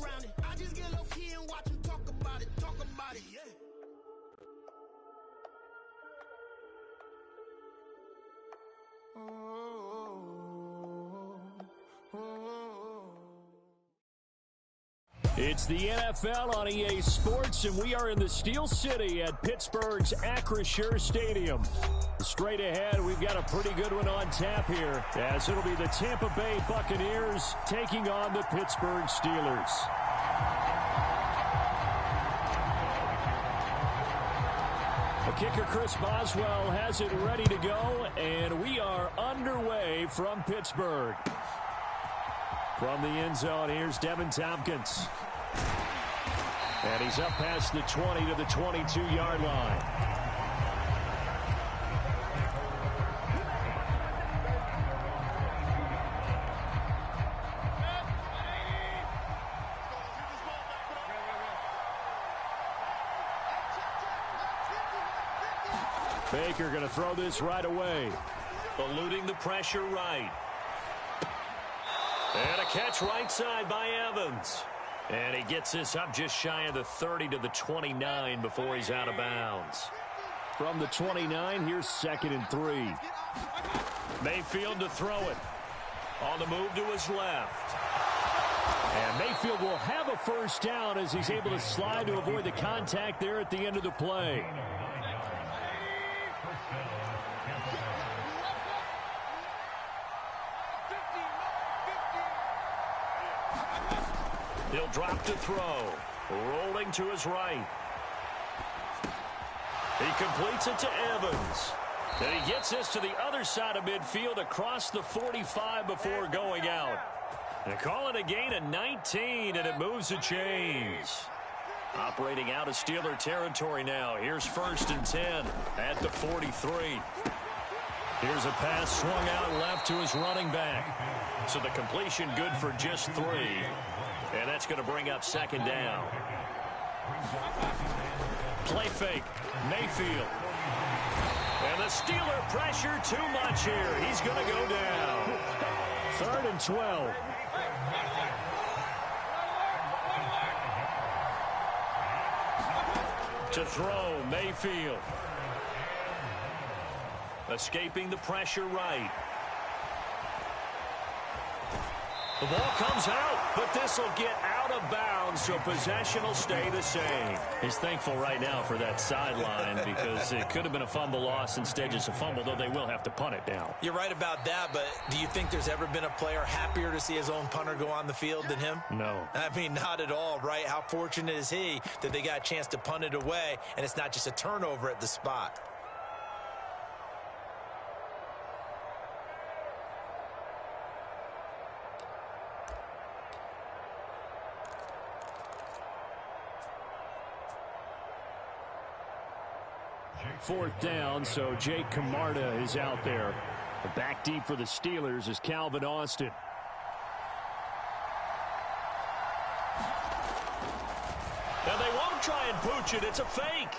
around it. I just get low key and watch them talk about it, yeah. It's the NFL on EA Sports, and we are in the Steel City at Pittsburgh's Acrisure Stadium. Straight ahead, we've got a pretty good one on tap here, as it'll be the Tampa Bay Buccaneers taking on the Pittsburgh Steelers. The kicker, Chris Boswell, has it ready to go, and we are underway from Pittsburgh. From the end zone, here's Devin Tompkins. And he's up past the 20 to the 22-yard line. Baker going to throw this right away. Eluding the pressure right. And a catch right side by Evans. And he gets this up just shy of the 30 to the 29 before he's out of bounds. From the 29, here's 2nd and 3. Mayfield to throw it. On the move to his left. And Mayfield will have a first down as he's able to slide to avoid the contact there at the end of the play. He'll drop to throw. Rolling to his right. He completes it to Evans. And he gets this to the other side of midfield across the 45 before going out. And call it a gain of 19, and it moves the chains. Operating out of Steeler territory now. Here's 1st and 10 at the 43. Here's a pass swung out left to his running back. So the completion good for just 3. And that's going to bring up 2nd down. Play fake. Mayfield. And the Steeler pressure too much here. He's going to go down. 3rd and 12. To throw, Mayfield. Escaping the pressure right. The ball comes out, but this will get out of bounds, so possession will stay the same. He's thankful right now for that sideline because it could have been a fumble loss, instead just a fumble, though they will have to punt it now. You're right about that, but do you think there's ever been a player happier to see his own punter go on the field than him? No. I mean, not at all, right? How fortunate is he that they got a chance to punt it away, and it's not just a turnover at the spot. Fourth down, so Jake Camarda is out there. Back deep for the Steelers is Calvin Austin. And they won't try and pooch it. It's a fake.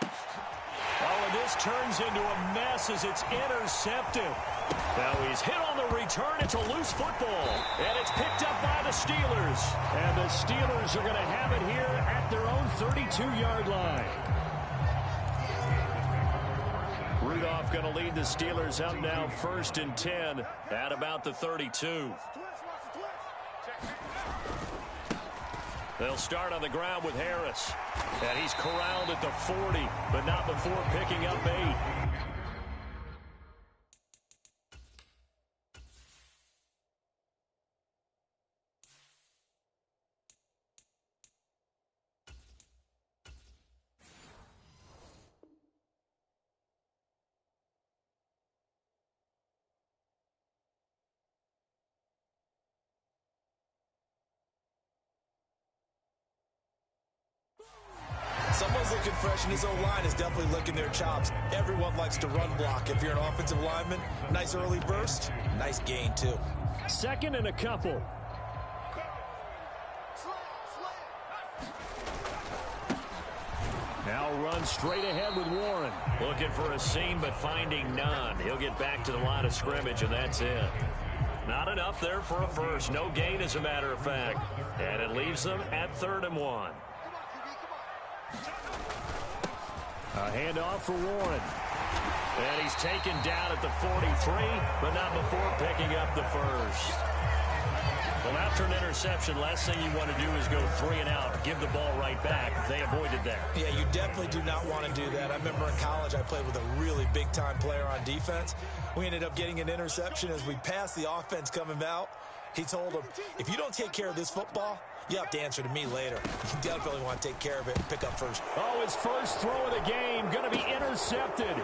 Oh, and this turns into a mess as it's intercepted. Now he's hit on the return. It's a loose football. And it's picked up by the Steelers. And the Steelers are going to have it here at their own 32-yard line. Rudolph going to lead the Steelers up now 1st and 10 at about the 32. They'll start on the ground with Harris. And he's corralled at the 40, but not before picking up 8. Someone's looking fresh, and his O-line is definitely licking their chops. Everyone likes to run block. If you're an offensive lineman, nice early burst, nice gain, too. 2nd and a couple. Now run straight ahead with Warren. Looking for a seam, but finding none. He'll get back to the line of scrimmage, and that's it. Not enough there for a first. No gain, as a matter of fact. And it leaves them at 3rd and 1. A handoff for Warren. And he's taken down at the 43, but not before picking up the first. Well, after an interception, last thing you want to do is go 3 and out, give the ball right back. They avoided that. Yeah, you definitely do not want to do that. I remember in college I played with a really big-time player on defense. We ended up getting an interception as we passed the offense coming out. He told him, if you don't take care of this football, you have to answer to me later. You definitely want to take care of it and pick up first. Oh, his first throw of the game going to be intercepted.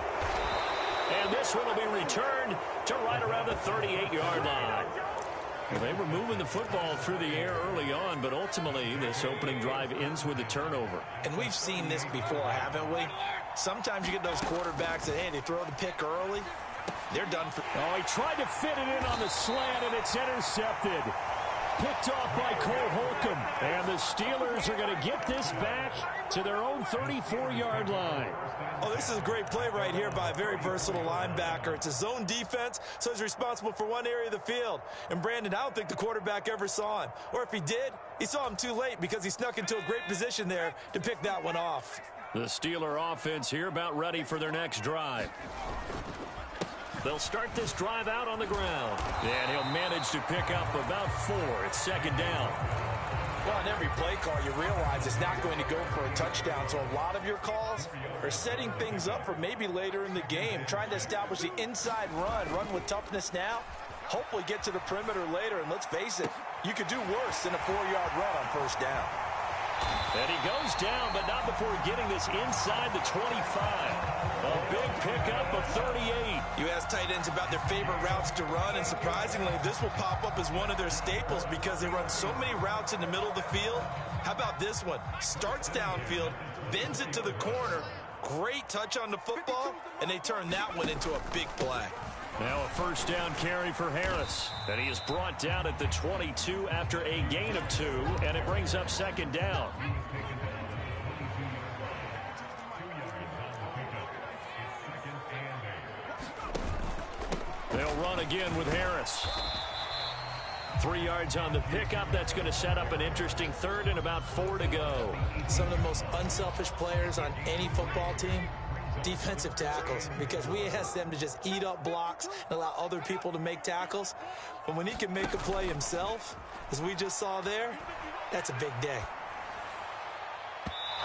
And this one will be returned to right around the 38-yard line. Well, they were moving the football through the air early on, but ultimately this opening drive ends with a turnover. And we've seen this before, haven't we? Sometimes you get those quarterbacks that, hey, they throw the pick early. They're done for. Oh, he tried to fit it in on the slant, and it's intercepted. Picked off by Cole Holcomb. And the Steelers are going to get this back to their own 34-yard line. Oh, this is a great play right here by a very versatile linebacker. It's a zone defense, so he's responsible for one area of the field. And Brandon, I don't think the quarterback ever saw him. Or if he did, he saw him too late because he snuck into a great position there to pick that one off. The Steeler offense here about ready for their next drive. They'll start this drive out on the ground. And he'll manage to pick up about 4. It's 2nd down. Well, on every play call, you realize it's not going to go for a touchdown. So a lot of your calls are setting things up for maybe later in the game, trying to establish the inside run with toughness now, hopefully get to the perimeter later. And let's face it, you could do worse than a 4-yard run on 1st down. And he goes down, but not before getting this inside the 25. A big pickup of 38. You ask tight ends about their favorite routes to run, and surprisingly, this will pop up as one of their staples because they run so many routes in the middle of the field. How about this one? Starts downfield, bends it to the corner. Great touch on the football, and they turn that one into a big play. Now a 1st down carry for Harris. And he is brought down at the 22 after a gain of 2, and it brings up 2nd down. They'll run again with Harris. 3 yards on the pickup. That's going to set up an interesting 3rd and about 4 to go. Some of the most unselfish players on any football team, defensive tackles, because we ask them to just eat up blocks and allow other people to make tackles. But when he can make a play himself, as we just saw there, that's a big day.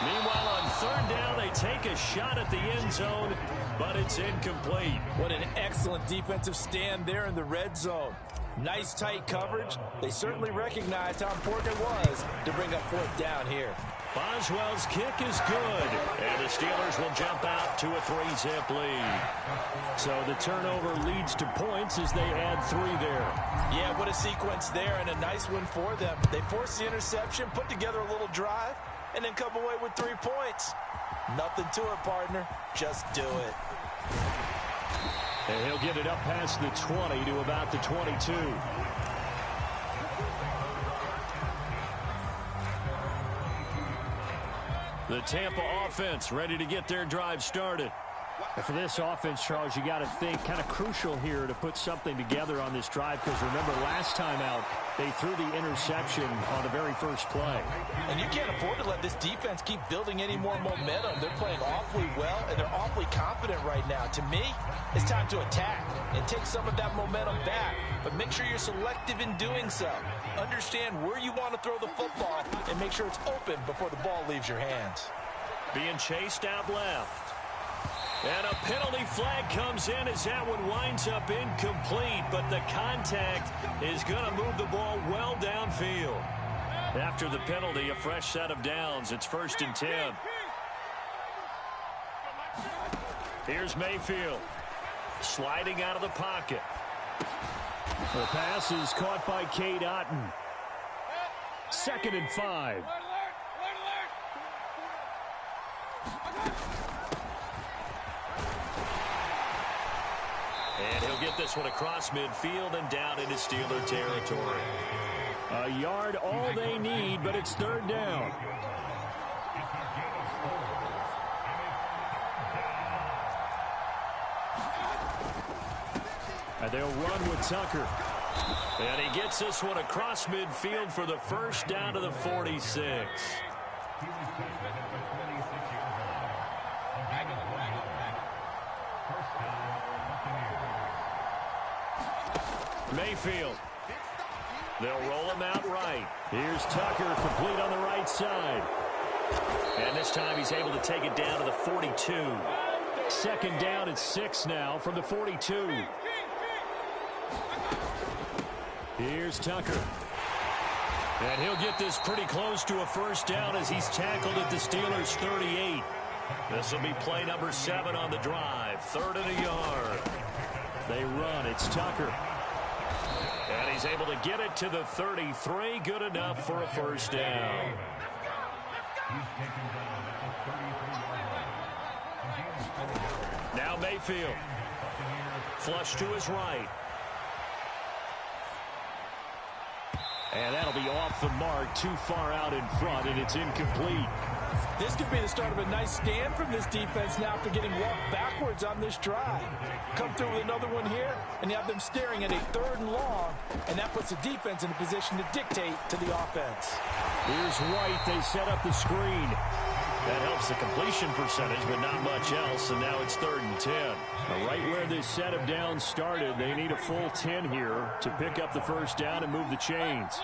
Meanwhile, on 3rd down, they take a shot at the end zone, but it's incomplete. What an excellent defensive stand there in the red zone. Nice tight coverage. They certainly recognized how important it was to bring up 4th down here. Boswell's kick is good, and the Steelers will jump out to a 3-zip lead. So the turnover leads to points as they add 3 there. Yeah, what a sequence there, and a nice one for them. They force the interception, put together a little drive, and then come away with 3 points. Nothing to it, partner. Just do it. And he'll get it up past the 20 to about the 22. The Tampa offense ready to get their drive started. And for this offense, Charles, you got to think kind of crucial here to put something together on this drive, because remember last time out they threw the interception on the very first play. And you can't afford to let this defense keep building any more momentum. They're playing awfully well, and they're awfully confident right now. To me, it's time to attack and take some of that momentum back, but make sure you're selective in doing so. Understand where you want to throw the football and make sure it's open before the ball leaves your hands. Being chased out left. And a penalty flag comes in as that one winds up incomplete, but the contact is going to move the ball well downfield. After the penalty, a fresh set of downs. It's 1st and 10. Here's Mayfield sliding out of the pocket. The pass is caught by C.O.D. 2nd and 5. And he'll get this one across midfield and down into Steeler territory. A yard all they need, but it's 3rd down. And they'll run with Tucker. And he gets this one across midfield for the first down to the 46. Mayfield. They'll roll him out right. Here's Tucker, complete on the right side. And this time he's able to take it down to the 42. Second down at 6 now from the 42. Here's Tucker. And he'll get this pretty close to a first down as he's tackled at the Steelers' 38. This will be play number 7 on the drive. 3rd and a yard. They run. It's Tucker. And he's able to get it to the 33. Good enough for a first down. Now Mayfield. Flush to his right. And that'll be off the mark, too far out in front, and it's incomplete. This could be the start of a nice stand from this defense now after getting walked backwards on this drive. Come through with another one here, and you have them staring at a 3rd and long, and that puts the defense in a position to dictate to the offense. Here's White. They set up the screen. That helps the completion percentage, but not much else, and now it's 3rd and 10. Right where this set of downs started, they need a full 10 here to pick up the first down and move the chains.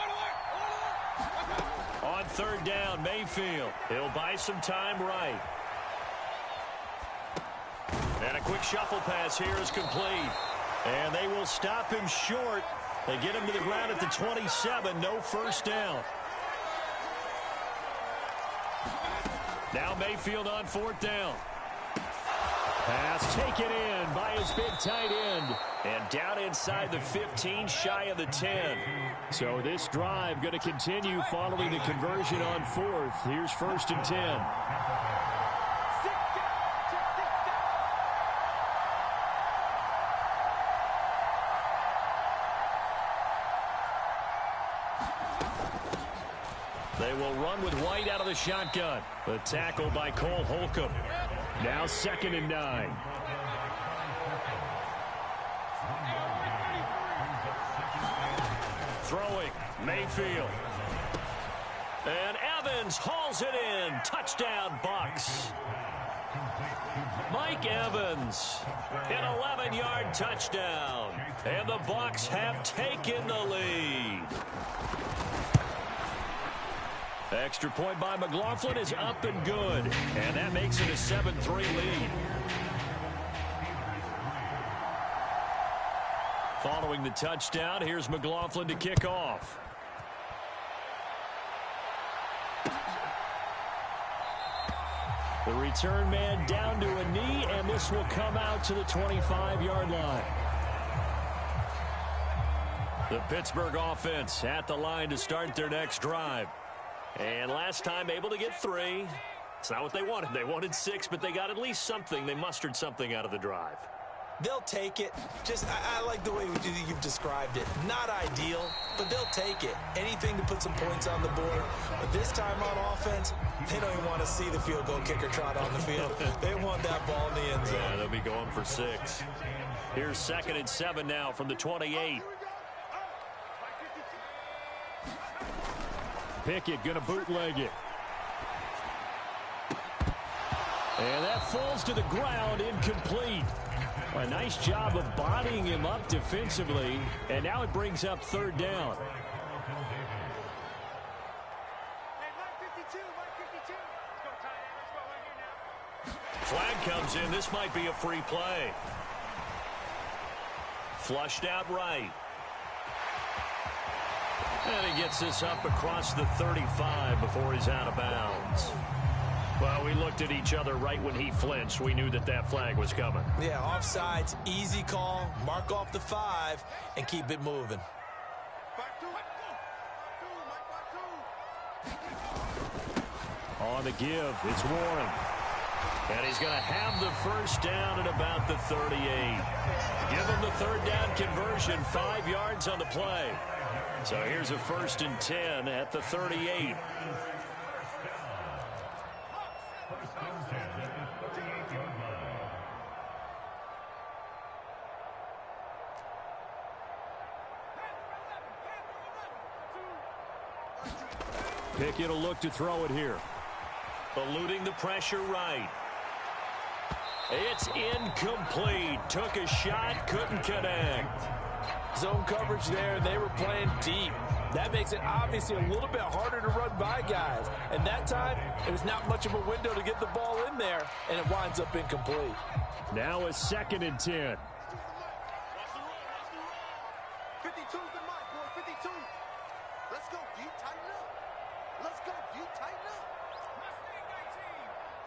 On 3rd down, Mayfield. He'll buy some time right. And a quick shuffle pass here is complete. And they will stop him short. They get him to the ground at the 27. No first down. Now Mayfield on 4th down. Pass taken in by his big tight end. And down inside the 15, shy of the 10. So this drive going to continue following the conversion on 4th. Here's 1st and 10. They will run with White out of the shotgun. The tackle by Cole Holcomb. Now 2nd and 9. Throwing, Mayfield. And Evans hauls it in. Touchdown, Bucs. Mike Evans, an 11-yard touchdown. And the Bucs have taken the lead. Extra point by McLaughlin is up and good. And that makes it a 7-3 lead. Following the touchdown, here's McLaughlin to kick off. The return man down to a knee, and this will come out to the 25-yard line. The Pittsburgh offense at the line to start their next drive. And last time able to get 3. It's not what they wanted. They wanted 6, but they got at least something. They mustered something out of the drive. They'll take it. I like the way you've described it. Not ideal, but they'll take it. Anything to put some points on the board. But this time on offense, they don't even want to see the field goal kicker trot on the field. They want that ball in the end zone. Yeah, they'll be going for 6. Here's 2nd and 7 now from the 28. Pickett going to bootleg it. And that falls to the ground, incomplete. A nice job of bodying him up defensively. And now it brings up 3rd down. Flag comes in. This might be a free play. Flushed out right. And he gets this up across the 35 before he's out of bounds. Well, we looked at each other right when he flinched. We knew that that flag was coming. Yeah, offsides, easy call. Mark off the 5 and keep it moving. On the give, it's Warren. And he's going to have the first down at about the 38. Give him the 3rd down conversion, 5 yards on the play. So here's a 1st and 10 at the 38. Pickett will look to throw it here. Eluding the pressure right. It's incomplete. Took a shot, couldn't connect. Zone coverage there, they were playing deep. That makes it obviously a little bit harder to run by guys. And that time, it was not much of a window to get the ball in there, and it winds up incomplete. Now a 2nd and 10. 52's the mic, boy. 52. Let's go, D. Tighten up. Let's go, D. Tighten up.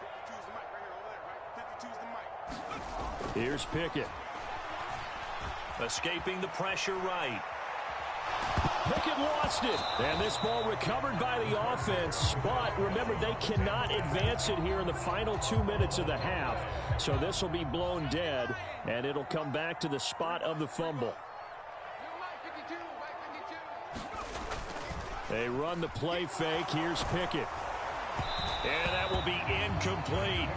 52's the mic right here, over there, right? 52's the mic. Here's Pickett. Escaping the pressure right. Pickett lost it. And this ball recovered by the offense. But remember, they cannot advance it here in the final 2 minutes of the half. So this will be blown dead, and it'll come back to the spot of the fumble. They run the play fake. Here's Pickett. And that will be incomplete.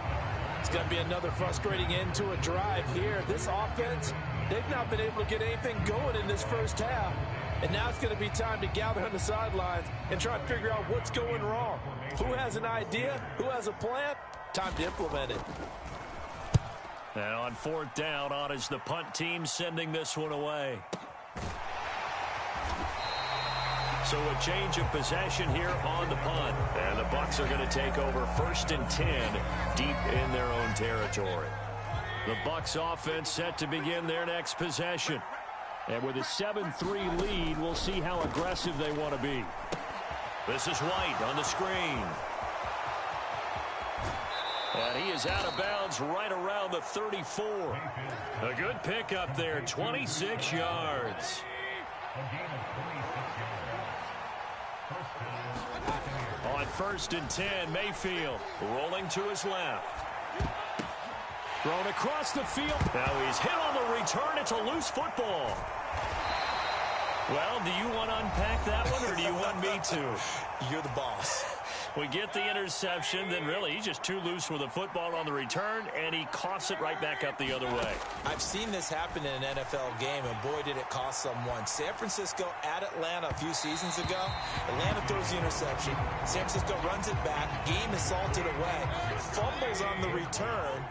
It's going to be another frustrating end to a drive here. This offense, they've not been able to get anything going in this first half. And now it's going to be time to gather on the sidelines and try to figure out what's going wrong. Who has an idea? Who has a plan? Time to implement it. Now on 4th down, on is the punt team sending this one away. So a change of possession here on the punt. And the Bucs are going to take over 1st and 10 deep in their own territory. The Bucs offense set to begin their next possession. And with a 7-3 lead, we'll see how aggressive they want to be. This is White on the screen. And he is out of bounds right around the 34. A good pickup there, 26 yards. On 1st and 10, Mayfield rolling to his left. Thrown across the field. Now he's hit on the return. It's a loose football. Well, do you want to unpack that one, or do you want me to? You're the boss. We get the interception, then really he's just too loose with the football on the return, and he coughs it right back up the other way. I've seen this happen in an NFL game, and boy, did it cost someone. San Francisco at Atlanta a few seasons ago. Atlanta throws the interception. San Francisco runs it back. Game is salted away. Fumbles on the return.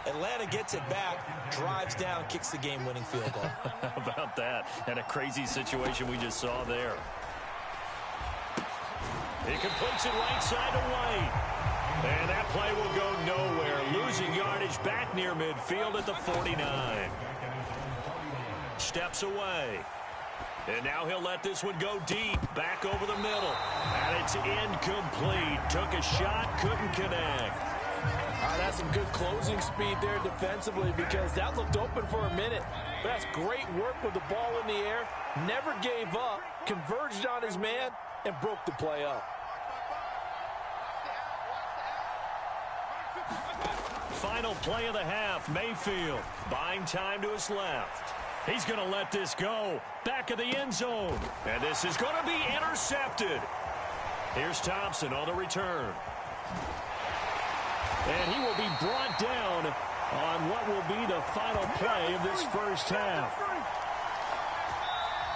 Atlanta gets it back, drives down, kicks the game-winning field goal. How about that? And a crazy situation we just saw there. He completes it right side to White. And that play will go nowhere. Losing yardage back near midfield at the 49. Steps away. And now he'll let this one go deep. Back over the middle. And it's incomplete. Took a shot, couldn't connect. That's some good closing speed there defensively, because that looked open for a minute. But that's great work with the ball in the air. Never gave up, converged on his man, and broke the play up. Final play of the half, Mayfield buying time to his left. He's going to let this go. Back of the end zone. And this is going to be intercepted. Here's Thompson on the return. And he will be brought down on what will be the final play of this first half.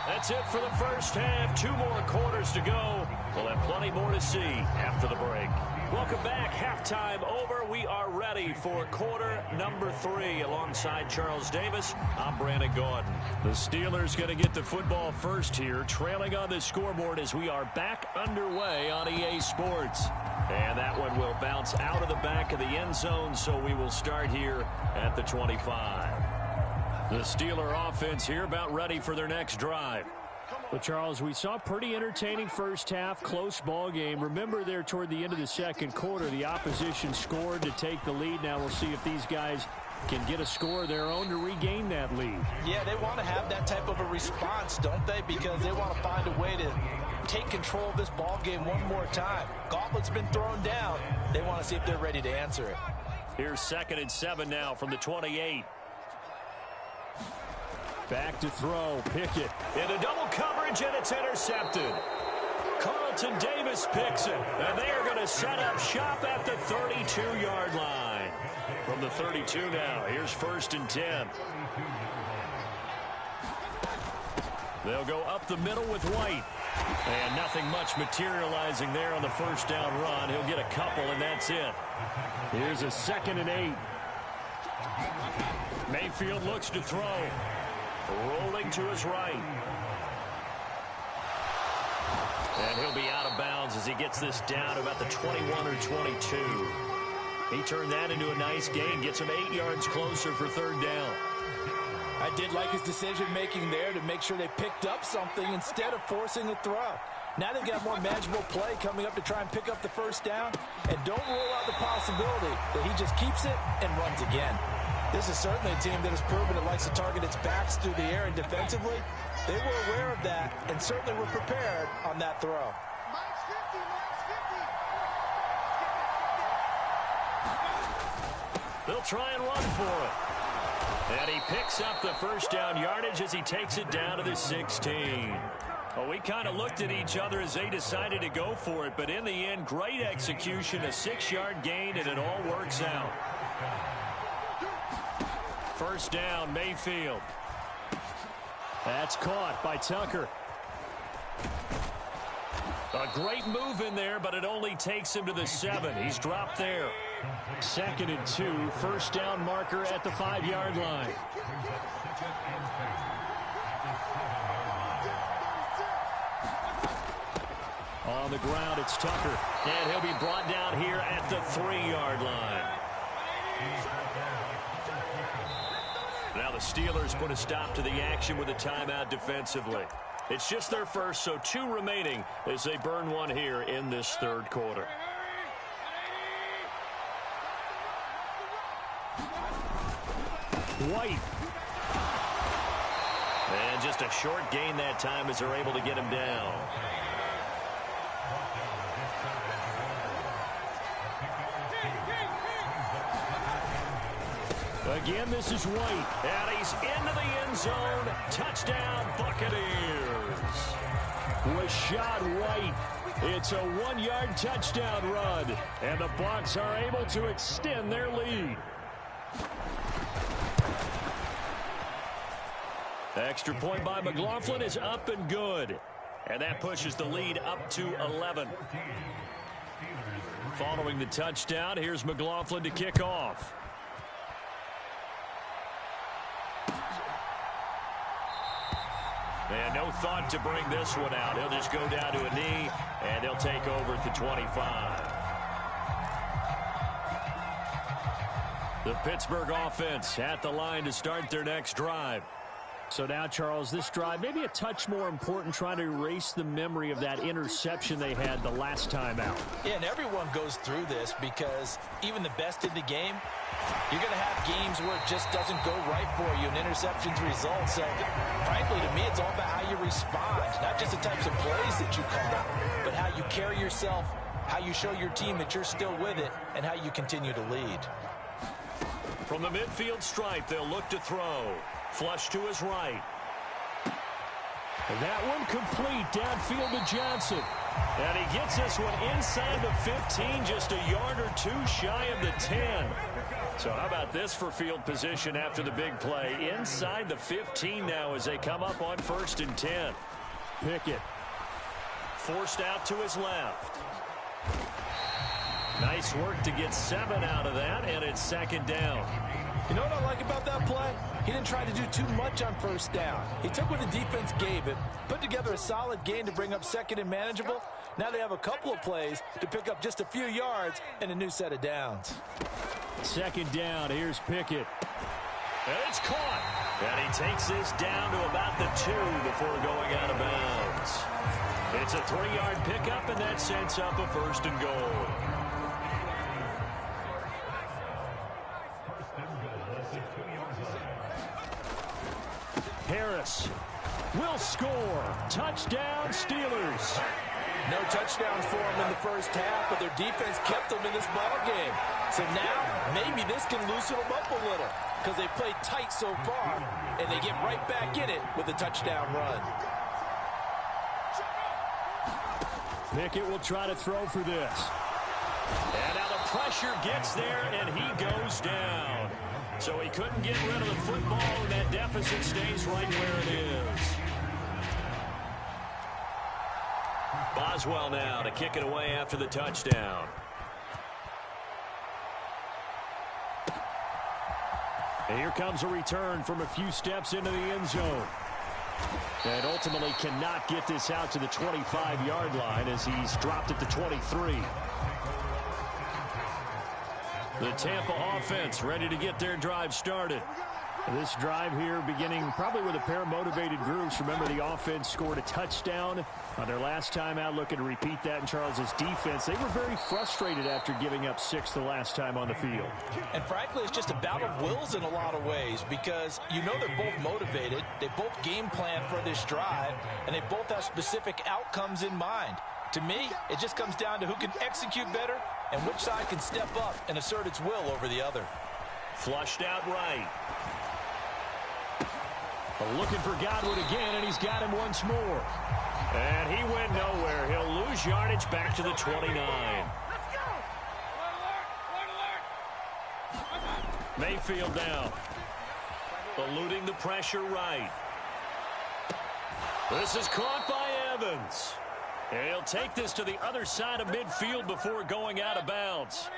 That's it for the first half. 2 more quarters to go. We'll have plenty more to see after the break. Welcome back. Halftime over. We are ready for quarter number 3. Alongside Charles Davis, I'm Brandon Gaudin. The Steelers going to get the football first here, trailing on the scoreboard as we are back underway on EA Sports. And that one will bounce out of the back of the end zone, so we will start here at the 25. The Steeler offense here about ready for their next drive. Well, Charles, we saw a pretty entertaining first half, close ball game. Remember there toward the end of the second quarter, the opposition scored to take the lead. Now we'll see if these guys can get a score of their own to regain that lead. Yeah, they want to have that type of a response, don't they? Because they want to find a way to take control of this ball game one more time. Gauntlet's been thrown down. They want to see if they're ready to answer it. Here's 2nd and 7 now from the 28. Back to throw, Pickett. Into double coverage, and it's intercepted. Carlton Davis picks it, and they are going to set up shop at the 32-yard line. From the 32 now, here's 1st and 10. They'll go up the middle with White. And nothing much materializing there on the first down run. He'll get a couple, and that's it. Here's a 2nd and 8. Mayfield looks to throw. Rolling to his right. And he'll be out of bounds as he gets this down to about the 21 or 22. He turned that into a nice gain, gets him 8 yards closer for 3rd down. I did like his decision-making there to make sure they picked up something instead of forcing a throw. Now they've got more manageable play coming up to try and pick up the first down. And don't rule out the possibility that he just keeps it and runs again. This is certainly a team that has proven it likes to target its backs through the air, and defensively, they were aware of that and certainly were prepared on that throw. Minus 50, minus 50. They'll try and run for it. And he picks up the first down yardage as he takes it down to the 16. Well, we kind of looked at each other as they decided to go for it, but in the end, great execution, a 6-yard gain, and it all works out. First down, Mayfield. That's caught by Tucker. A great move in there, but it only takes him to the 7. He's dropped there. 2nd and 2. First down marker at the 5-yard line. On the ground, it's Tucker. And he'll be brought down here at the 3-yard line. Now the Steelers put a stop to the action with a timeout defensively. It's just their first, so 2 remaining as they burn one here in this 3rd quarter. White. And just a short gain that time as they're able to get him down. Again, this is White. And he's into the end zone. Touchdown, Buccaneers. Rashad White. It's a 1-yard touchdown run. And the Bucs are able to extend their lead. Extra point by McLaughlin is up and good. And that pushes the lead up to 11. Following the touchdown, here's McLaughlin to kick off. And no thought to bring this one out. He'll just go down to a knee, and they'll take over at the 25. The Pittsburgh offense at the line to start their next drive. So now, Charles, this drive maybe a touch more important, trying to erase the memory of that interception they had the last time out. Yeah, and everyone goes through this because even the best in the game, you're going to have games where it just doesn't go right for you, and interceptions result. So, frankly, to me, it's all about how you respond, not just the types of plays that you call, but how you carry yourself, how you show your team that you're still with it, and how you continue to lead. From the midfield stripe, they'll look to throw. Flush to his right. That one complete downfield to Johnson. And he gets this one inside the 15, just a yard or 2 shy of the 10. So how about this for field position after the big play? Inside the 15 now as they come up on 1st and 10. Pickett. Forced out to his left. Nice work to get 7 out of that, and it's 2nd down. You know what I like about that play? He didn't try to do too much on 1st down. He took what the defense gave him, put together a solid gain to bring up 2nd and manageable. Now they have a couple of plays to pick up just a few yards and a new set of downs. 2nd down. Here's Pickett. And it's caught. And he takes this down to about the 2 before going out of bounds. It's a 3-yard pickup, and that sets up a 1st and goal. Harris will score. Touchdown, Steelers. No touchdowns for them in the first half, but their defense kept them in this ball game. So now maybe this can loosen them up a little because they played tight so far, and they get right back in it with a touchdown run. Pickett will try to throw for this. And now the pressure gets there, and he goes down. So he couldn't get rid of the football, and that deficit stays right where it is. Boswell now to kick it away after the touchdown. And here comes a return from a few steps into the end zone. And ultimately cannot get this out to the 25-yard line as he's dropped at the 23. The Tampa offense ready to get their drive started. This drive here beginning probably with a pair of motivated groups. Remember, the offense scored a touchdown on their last time out, looking to repeat that in Charles's defense. They were very frustrated after giving up 6 the last time on the field. And frankly, it's just a battle of wills in a lot of ways because you know they're both motivated. They both game plan for this drive, and they both have specific outcomes in mind. To me, it just comes down to who can execute better and which side can step up and assert its will over the other. Flushed out right. Looking for Godwin again, and he's got him once more. And he went nowhere. He'll lose yardage back to the 29. Mayfield down. Eluding the pressure right. This is caught by Evans. And he'll take this to the other side of midfield before going out of bounds.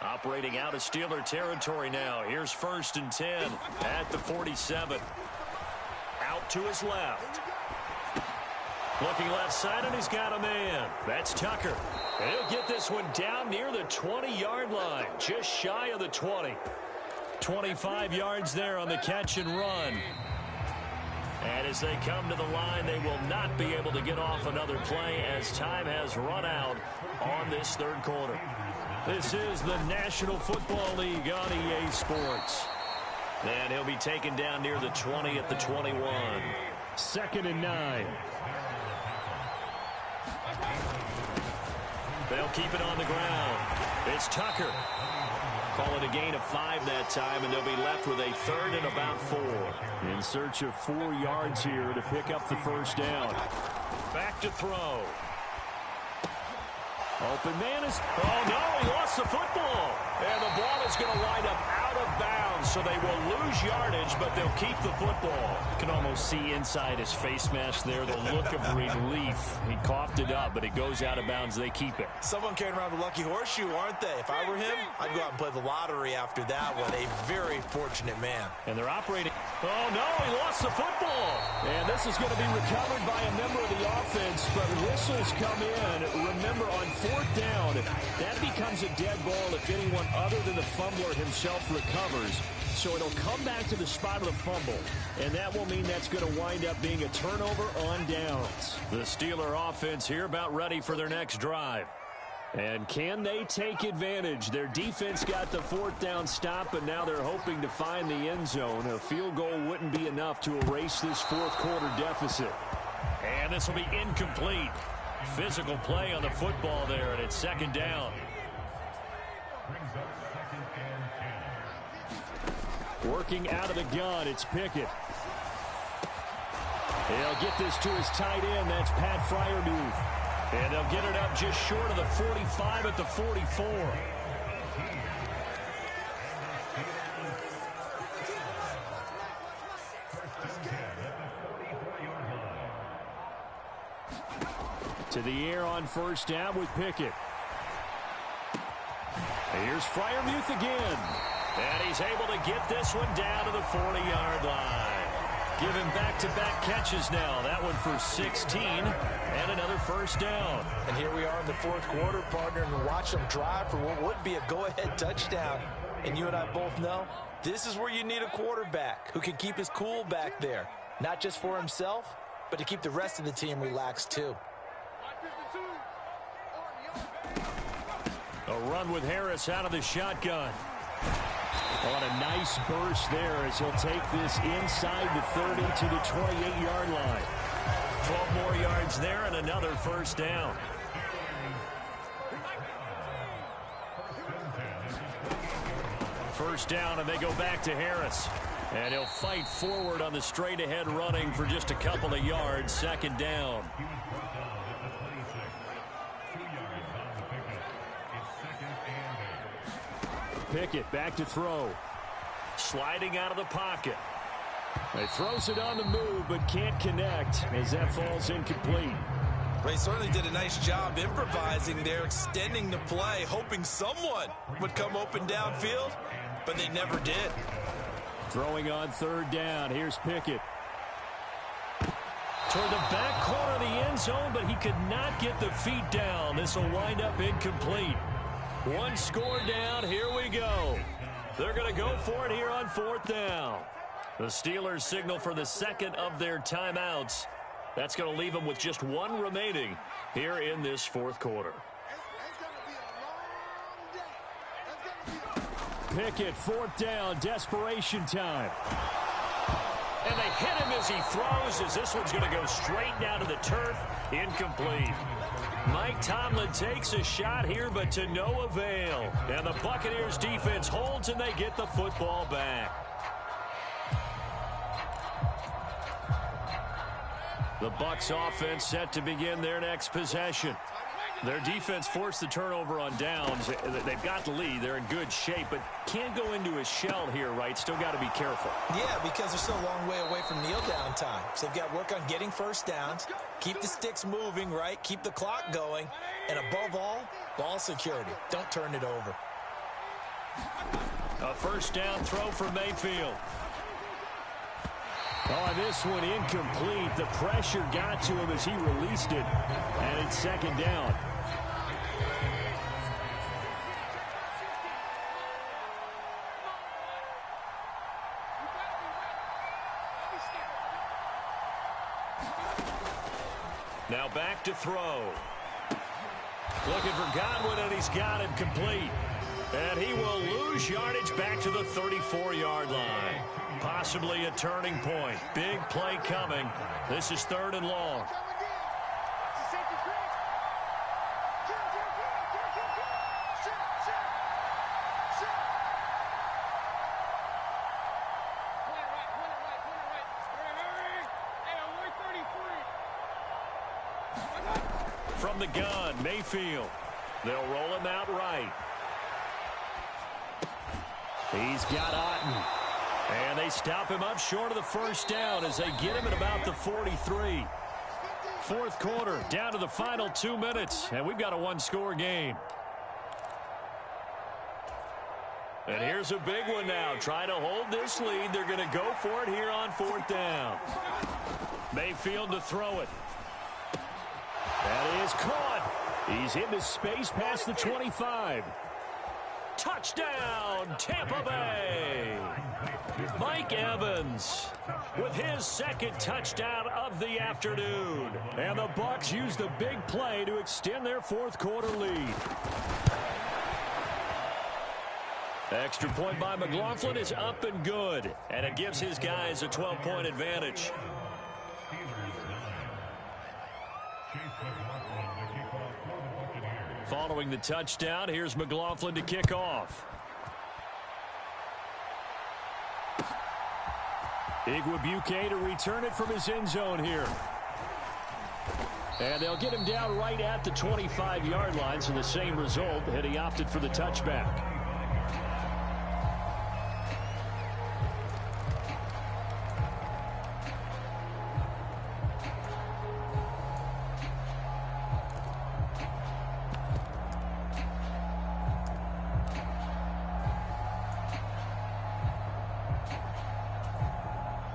Operating out of Steeler territory now. Here's 1st and 10 at the 47. Out to his left. Looking left side, and he's got a man. That's Tucker. And he'll get this one down near the 20-yard line, just shy of the 20. 25 yards there on the catch and run. And as they come to the line, they will not be able to get off another play as time has run out on this third quarter. This is the National Football League on EA Sports. And he'll be taken down near the 20 at the 21. 2nd and 9. They'll keep it on the ground. It's Tucker. Call it a gain of 5 that time, and they'll be left with a 3rd and about 4. In search of 4 yards here to pick up the first down. Back to throw. Open man is... Oh, no, he lost the football. And the ball is going to wind up out of bounds, so they will lose yardage, but they'll keep the football. You can almost see inside his face mask there the look of relief. He coughed it up, but it goes out of bounds. They keep it. Someone carrying around the lucky horseshoe, aren't they? If I were him, I'd go out and play the lottery after that one. A very fortunate man. And they're operating... Oh, no, he lost the football. And this is going to be recovered by a member of the offense, but whistles come in. Remember, on 4th down, that becomes a dead ball if anyone other than the fumbler himself recovers. So it'll come back to the spot of the fumble, and that will mean that's going to wind up being a turnover on downs. The Steeler offense here about ready for their next drive. And can they take advantage? Their defense got the 4th down stop, and now they're hoping to find the end zone. A field goal wouldn't be enough to erase this 4th quarter deficit. And this will be incomplete. Physical play on the football there, and it's 2nd down. Working out of the gun, it's Pickett. He'll get this to his tight end. That's Pat Freiermuth. And they'll get it up just short of the 45 at the 44. To the air on 1st down with Pickett. Here's Freiermuth again. And he's able to get this one down to the 40-yard line. Giving back-to-back catches now. That one for 16 and another 1st down. And here we are in the 4th quarter, partner, and watch them drive for what would be a go-ahead touchdown. And you and I both know this is where you need a quarterback who can keep his cool back there. Not just for himself, but to keep the rest of the team relaxed too. A run with Harris out of the shotgun. On a nice burst there as he'll take this inside the 30 to the 28-yard line. 12 more yards there and another 1st down. First down, and they go back to Harris. And he'll fight forward on the straight-ahead running for just a couple of yards. 2nd down. Pickett back to throw. Sliding out of the pocket. He throws it on the move, but can't connect as that falls incomplete. They certainly did a nice job improvising there, extending the play, hoping someone would come open downfield, but they never did. Throwing on third down. Here's Pickett. Toward the back corner of the end zone, but he could not get the feet down. This will wind up incomplete. One score down. Here we go. They're going to go for it here on fourth down. The Steelers signal for the second of their timeouts. That's going to leave them with just one remaining here in this fourth quarter. Pickett, fourth down, desperation time. And they hit him as he throws, as this one's going to go straight down to the turf. Incomplete. Mike Tomlin takes a shot here, but to no avail. And the Buccaneers defense holds, and they get the football back. The Bucs offense set to begin their next possession. Their defense forced the turnover on downs. They've got the lead. They're in good shape, but can't go into a shell here, right? Still got to be careful. Yeah, because they're still a long way away from kneel down time. So they've got to work on getting first downs, keep the sticks moving, right? Keep the clock going. And above all, ball security. Don't turn it over. A first down throw for Mayfield. Oh, this one incomplete. The pressure got to him as he released it. And it's second down. Now back to throw. Looking for Godwin, and he's got him complete. And he will lose yardage back to the 34-yard line. Possibly a turning point. Big play coming. This is third and long. From the gun, Mayfield. They'll roll him out right. He's got Otten. And they stop him up short of the first down as they get him at about the 43. Fourth quarter, down to the final 2 minutes, and we've got a one-score game. And here's a big one now. Trying to hold this lead. They're going to go for it here on fourth down. Mayfield to throw it. That is caught. He's into space past the 25. Touchdown, Tampa Bay. Mike Evans with his second touchdown of the afternoon. And the Bucs use the big play to extend their fourth quarter lead. Extra point by McLaughlin is up and good. And it gives his guys a 12-point advantage. Following the touchdown, here's McLaughlin to kick off. Igwebuike to return it from his end zone here. And they'll get him down right at the 25-yard line, so the same result, and he opted for the touchback.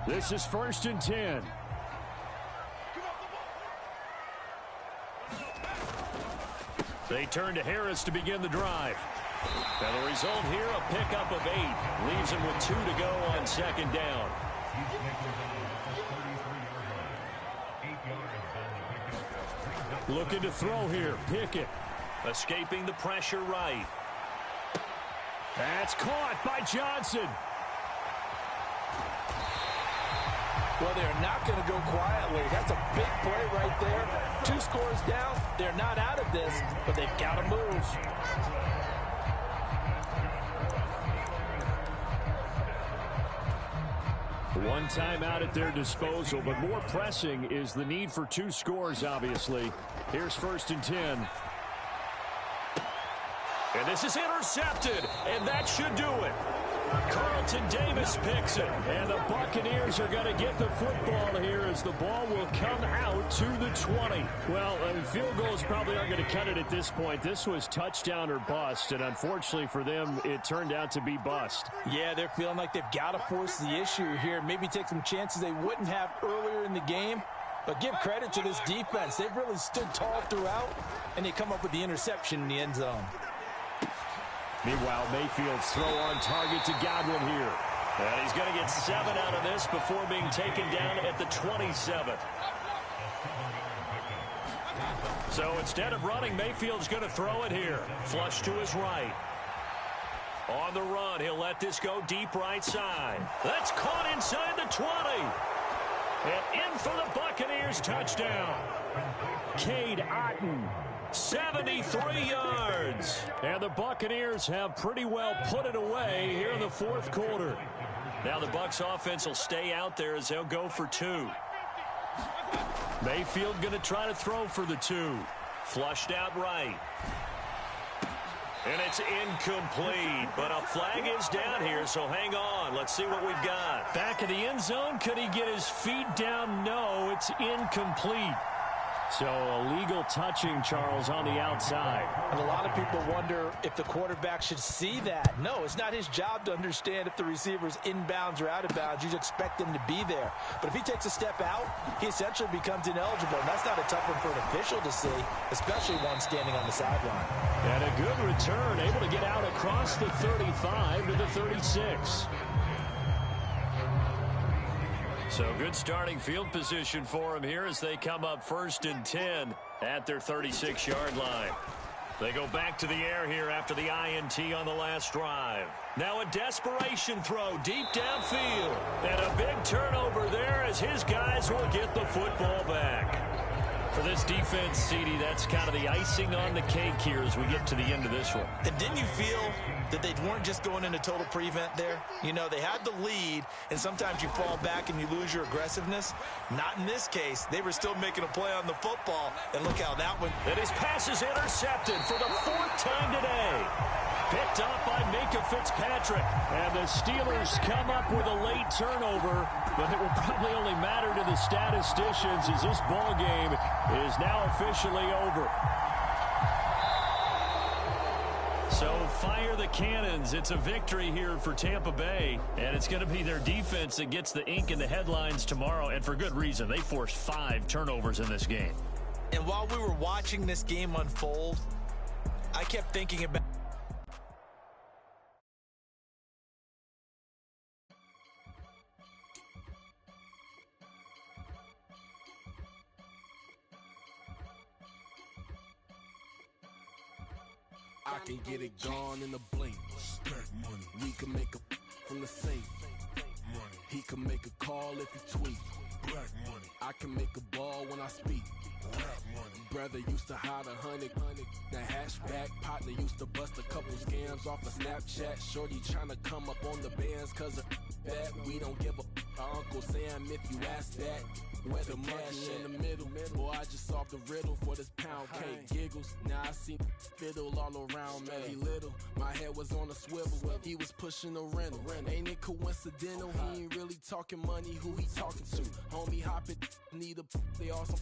This is 1st and 10. They turn to Harris to begin the drive. And the result here, a pickup of 8. Leaves him with 2 to go on second down. Looking to throw here. Pickett. Escaping the pressure right. That's caught by Johnson. Well, they're not going to go quietly. That's a big play right there. 2 scores down. They're not out of this, but they've got to move. One timeout at their disposal, but more pressing is the need for 2 scores, obviously. Here's 1st and 10. And this is intercepted, and that should do it. Carlton Davis picks it. And the Buccaneers are going to get the football here as the ball will come out to the 20. Well, field goals probably aren't going to cut it at this point. This was touchdown or bust, and unfortunately for them, it turned out to be bust. Yeah, they're feeling like they've got to force the issue here. Maybe take some chances they wouldn't have earlier in the game. But give credit to this defense. They've really stood tall throughout, and they come up with the interception in the end zone. Meanwhile, Mayfield's throw on target to Godwin here. And he's going to get 7 out of this before being taken down at the 27. So instead of running, Mayfield's going to throw it here. Flush to his right. On the run, he'll let this go deep right side. That's caught inside the 20. And in for the Buccaneers touchdown. Cade Otton. 73 yards. And the Buccaneers have pretty well put it away here in the fourth quarter. Now the Bucs offense will stay out there as they'll go for 2. Mayfield going to try to throw for the 2. Flushed out right. And it's incomplete, but a flag is down here, so hang on. Let's see what we've got. Back of the end zone. Could he get his feet down? No, it's incomplete. So illegal touching, Charles, on the outside. And a lot of people wonder if the quarterback should see that. No, it's not his job to understand if the receiver's inbounds or out of bounds. You expect him to be there. But if he takes a step out, he essentially becomes ineligible. And that's not a tough one for an official to see, especially one standing on the sideline. And a good return, able to get out across the 35 to the 36. So good starting field position for them here as they come up 1st and 10 at their 36-yard line. They go back to the air here after the INT on the last drive. Now a desperation throw deep downfield. And a big turnover there as his guys will get the football back. For this defense, C.D., that's kind of the icing on the cake here as we get to the end of this one. And didn't you feel that they weren't just going into total prevent there? You know, they had the lead, and sometimes you fall back and you lose your aggressiveness. Not in this case. They were still making a play on the football, and look how that one. And his pass is intercepted for the 4th time today. Picked up by Minka Fitzpatrick. And the Steelers come up with a late turnover, but it will probably only matter to the statisticians as this ball game is now officially over. So fire the cannons. It's a victory here for Tampa Bay, and it's going to be their defense that gets the ink in the headlines tomorrow, and for good reason. They forced 5 turnovers in this game. And while we were watching this game unfold, I kept thinking about I can get it gone in a blink. Stack money. We can make a from the safe. Money. He can make a call if he tweet. Black money. I can make a ball when I speak. Rap money. Brother used to hide 100. The hatchback partner used to bust a couple scams off of Snapchat. Shorty tryna come up on the bands cause of that. We don't give a Uncle Sam if you ask that. Where the cash in the middle. Boy, I just solved the riddle for this pound cake. Giggles, now I see fiddle all around me. Little, my head was on a swivel. He was pushing a rental. Ain't it coincidental? He ain't really talking money. Who he talking to? Homie hopping, need a they awesome.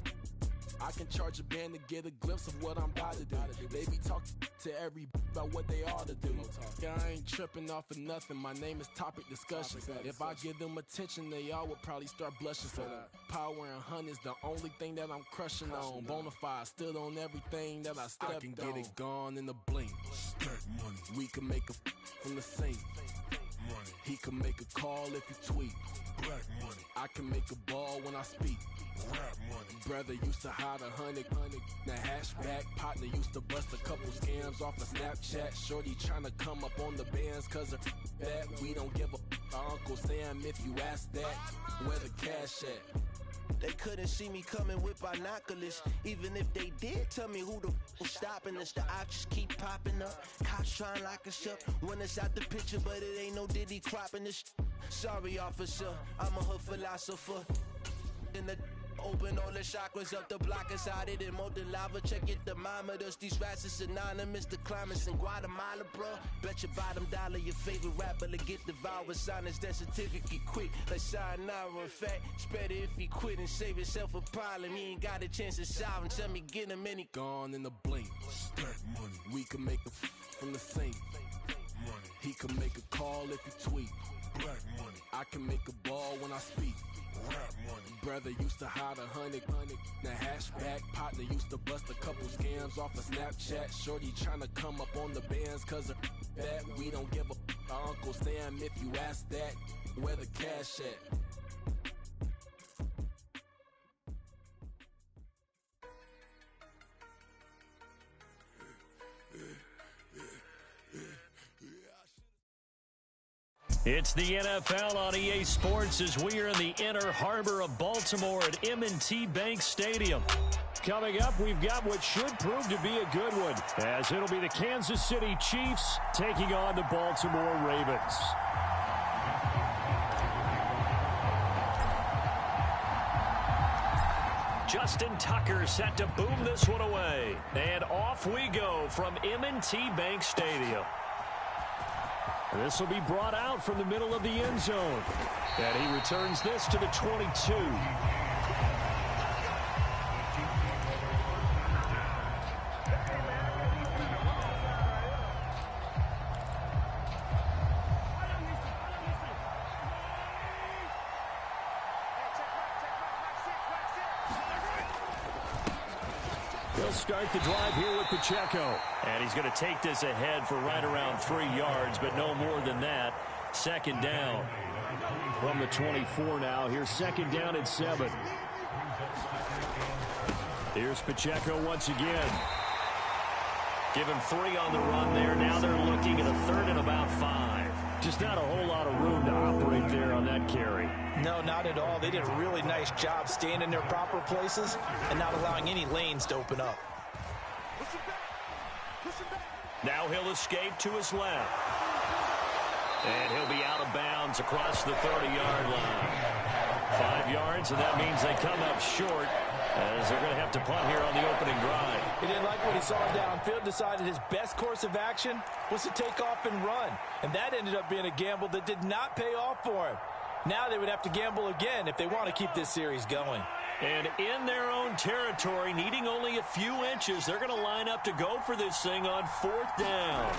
I can charge a band to get a glimpse of what I'm about to do. They be talking to every about what they ought to do. Yeah, I ain't tripping off of nothing. My name is Topic Discussion. If I give them attention, they all would probably start blushing. So power and hunt is the only thing that I'm crushing on. Bonafide stood on everything that I stepped on. I can get it gone in a blink. Stack money. We can make a from the safe. Money. He can make a call if he tweet. Black money. I can make a ball when I speak. Rap money. Brother used to hide 100. The hatchback partner used to bust a couple scams off of Snapchat. Shorty tryna come up on the bands cause of that. We don't give a Uncle Sam if you ask that. Where the cash at? They couldn't see me coming with binoculars. Even if they did, tell me who the was stopping us. The options keep popping up. Cops trying to lock us up. When it's out the picture, but it ain't no Diddy cropping this. Sorry, officer, I'm a hood philosopher. In the Open all the chakras up the block inside it and molten lava. Check it, thermometers. These rats is synonymous. The climates in Guatemala, bro. Bet your bottom dollar your favorite rapper to get devoured. Sign his death certificate quick. Like sayonara. In fact, it's better if he quit and save himself a problem. He ain't got a chance to solve him. Tell me, get him any. Gone in the blink. Stack money. We can make a from the sink. Money. He can make a call if he tweet. Black money. I can make a ball when I speak. Rap money. Brother used to hide 100. The hashback partner used to bust a couple scams off of Snapchat. Shorty tryna come up on the bands cause of that. We don't give a our Uncle Sam if you ask that. Where the cash at? It's the NFL on EA Sports as we are in the inner harbor of Baltimore at M&T Bank Stadium. Coming up, we've got what should prove to be a good one, as it'll be the Kansas City Chiefs taking on the Baltimore Ravens. Justin Tucker set to boom this one away. And off we go from M&T Bank Stadium. This will be brought out from the middle of the end zone. And he returns this to the 22. He'll start the drive here with Pacheco. And he's going to take this ahead for right around 3 yards, but no more than that. Second down. From the 24 now. Here's second down and 7. Here's Pacheco once again. Give him 3 on the run there. Now they're looking at a third and about 5. Just not a whole lot of room to operate there on that carry. No, not at all. They did a really nice job staying in their proper places and not allowing any lanes to open up. Now he'll escape to his left. And he'll be out of bounds across the 30-yard line. 5 yards, and that means they come up short as they're going to have to punt here on the opening drive. He didn't like what he saw downfield, decided his best course of action was to take off and run. And that ended up being a gamble that did not pay off for him. Now they would have to gamble again if they want to keep this series going. And in their own territory, needing only a few inches, they're going to line up to go for this thing on 4th down.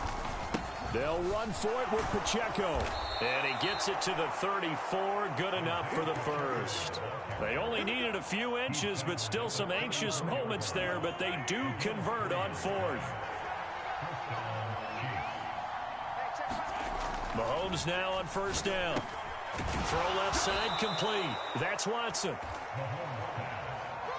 They'll run for it with Pacheco. And he gets it to the 34. Good enough for the first. They only needed a few inches, but still some anxious moments there, but they do convert on 4th. Mahomes now on 1st down. Throw left side complete. That's Watson.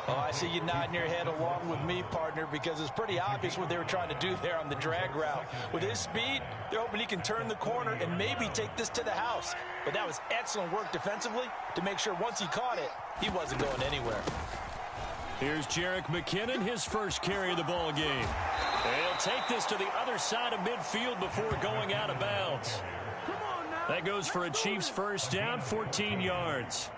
Oh, I see you nodding your head along with me, partner, because it's pretty obvious what they were trying to do there on the drag route. With his speed, they're hoping he can turn the corner and maybe take this to the house. But that was excellent work defensively to make sure once he caught it, he wasn't going anywhere. Here's Jerick McKinnon, his first carry of the ball game. He'll take this to the other side of midfield before going out of bounds. That goes for a Chiefs first down, 14 yards.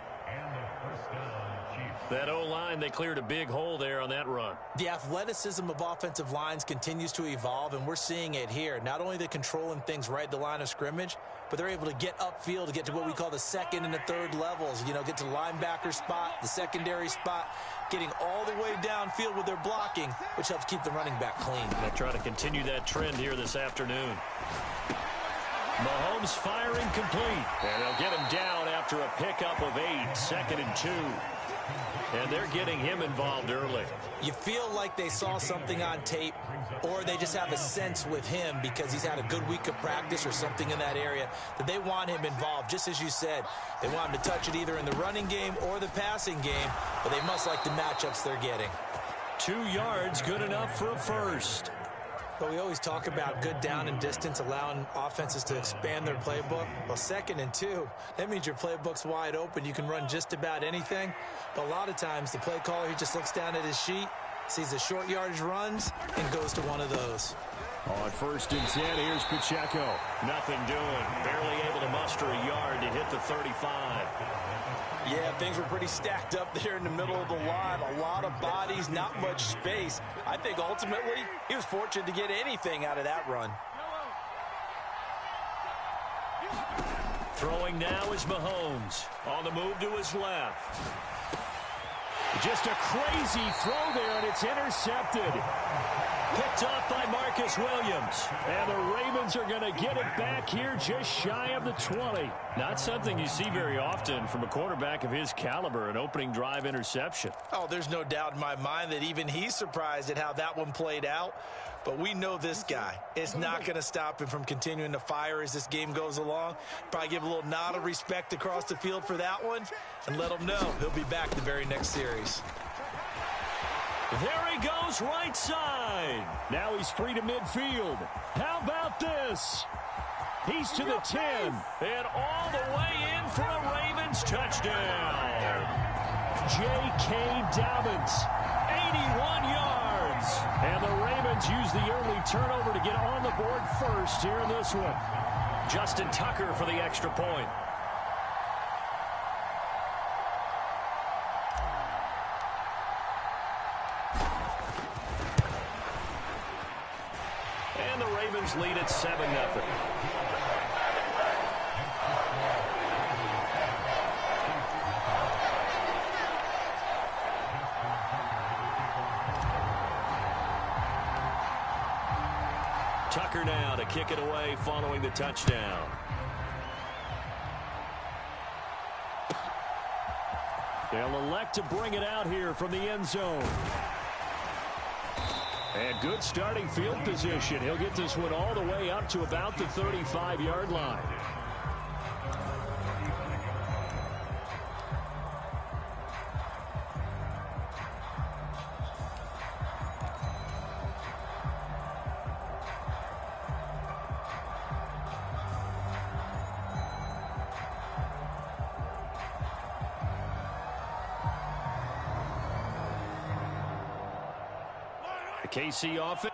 That O-line, they cleared a big hole there on that run. The athleticism of offensive lines continues to evolve, and we're seeing it here. Not only they're controlling things right at the line of scrimmage, but they're able to get upfield to get to what we call the second and the third levels. You know, get to the linebacker spot, the secondary spot, getting all the way downfield with their blocking, which helps keep the running back clean. They'll try to continue that trend here this afternoon. Mahomes firing complete. And they'll get him down after a pickup of 8, 2nd and 2. And they're getting him involved early. You feel like they saw something on tape, or they just have a sense with him because he's had a good week of practice or something in that area that they want him involved. Just as you said, they want him to touch it either in the running game or the passing game, but they must like the matchups they're getting. 2 yards, good enough for a first. But we always talk about good down and distance, allowing offenses to expand their playbook. Well, 2nd and 2, that means your playbook's wide open. You can run just about anything. But a lot of times, the play caller, he just looks down at his sheet, sees the short yardage runs, and goes to one of those. On 1st and 10, here's Pacheco. Nothing doing. Barely able to muster a yard to hit the 35. Yeah, things were pretty stacked up there in the middle of the line. A lot of bodies, not much space. I think ultimately he was fortunate to get anything out of that run. Throwing now is Mahomes. On the move to his left. Just a crazy throw there, and it's intercepted. Picked off by Marcus Williams. And the Ravens are going to get it back here just shy of the 20. Not something you see very often from a quarterback of his caliber, an opening drive interception. Oh, there's no doubt in my mind that even he's surprised at how that one played out. But we know this guy. It's not going to stop him from continuing to fire as this game goes along. Probably give a little nod of respect across the field for that one and let him know he'll be back the very next series. There he goes right side. Now he's free to midfield. How about this? He's to the 10. And all the way in for a Ravens touchdown. J.K. Dobbins, 81 yards. And the Ravens use the early turnover to get on the board first here in this one. Justin Tucker for the extra point. And the Ravens lead at 7-0. Tucker now to kick it away following the touchdown. They'll elect to bring it out here from the end zone. And good starting field position. He'll get this one all the way up to about the 35-yard line. The KC offense.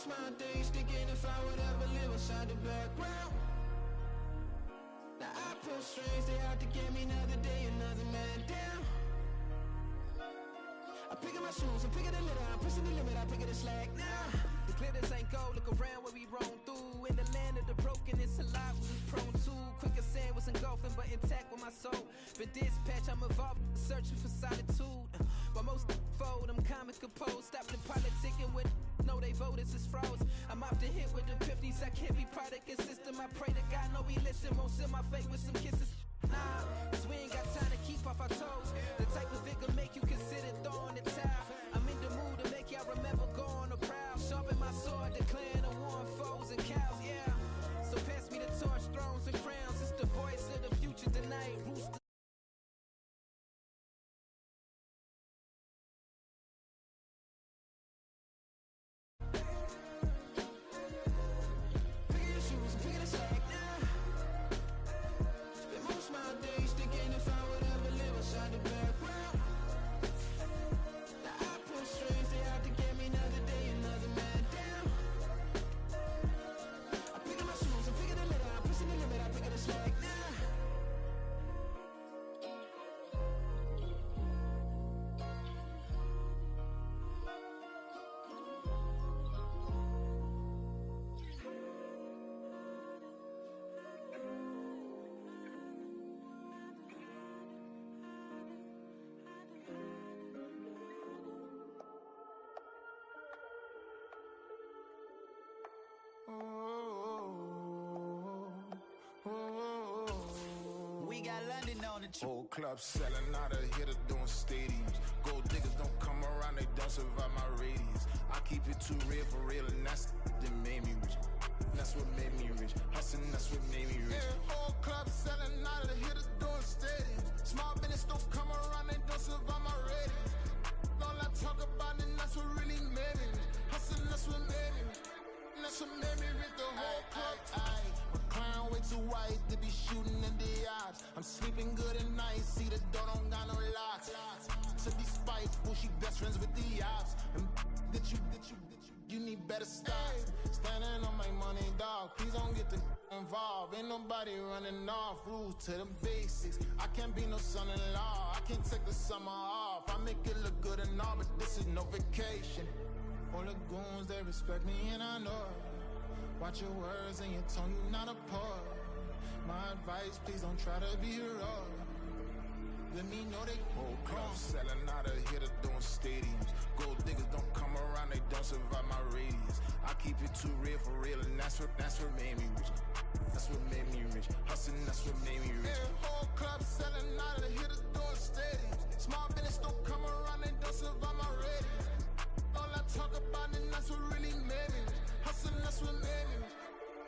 My days thinking if I would ever live inside the background. Now I pull strings, they out to get me another day, another man down. I pick up my shoes, I'm picking the litter, I'm pushing the limit, I pick it a slack now. The glitters ain't gold, look around where we roam through. In the land of the broken, it's a lot we was prone to. Quicker sand was engulfing, but intact with my soul. But dispatch, I'm evolved, searching for solitude. But most fold, I'm comic composed, stop the politicking with. Know they voters is froze. I'm off the hit with the 50s. I can't be product and system. I pray to God, no, he listen. Won't seal my fate with some kisses. Nah, cause we ain't got time to keep off our toes. The type of vigor make you consider throwing the towel. I'm in the mood to make y'all remember going to proud. Sharpen my sword, declaring the war on foes and cows, yeah. So pass me the torch, thrones and crowns. It's the voice of the future tonight. Rooster. Whole club selling out of hitter doing stadiums. Gold diggers don't come around, they don't survive my radius. I keep it too real for real, and that's that made me rich. That's what made me rich. Hustling, that's what made me rich. Yeah, whole club selling out of hitter doing stadiums. Small business don't come around, they don't survive my radius. All I talk about it, that's what really made me rich. Hustling, that's what made me rich. That's what made me rich. The whole club. McLaren way too white to be shooting in the odds. I'm sleeping good at night, see the door don't got no locks. To be spiteful, she best friends with the ops. And that you need better stop. Standing on my money, dog. Please don't get the involved. Ain't nobody running off. Rules to the basics. I can't be no son-in-law. I can't take the summer off. I make it look good and all, but this is no vacation. All the goons, they respect me and I know it. Watch your words and your tone, you not a poet. My advice, please don't try to be heroic. Let me know they whole club selling out of hitter doing stadiums. Gold diggers don't come around, they don't survive my radius. I keep it too real for real, and that's what made me rich. That's what made me rich. Hustling, that's what made me rich. Yeah, whole club selling out of hitter doing stadiums. Small business don't come around, they don't survive my radius. All I talk about it, that's what really made me rich. Hustling, that's what made me rich.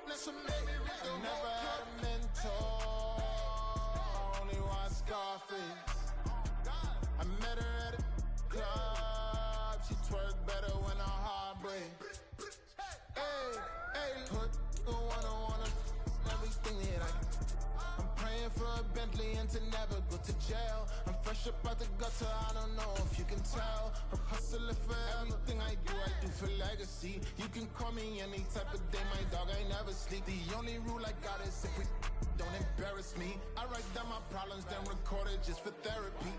That's what made me rich. I never had a mentor. Only one Scarface. I met her at a club. She twerk better when her heart breaks. Hey, put the one on everything that I'm praying for a Bentley and to never go to jail. I'm fresh up out the gutter, I don't know if you can tell. I'm hustling for everything I do for legacy. You can call me any type of day, my dog, I never sleep. The only rule I got is if we don't embarrass me. I write down my problems, then record it just for therapy.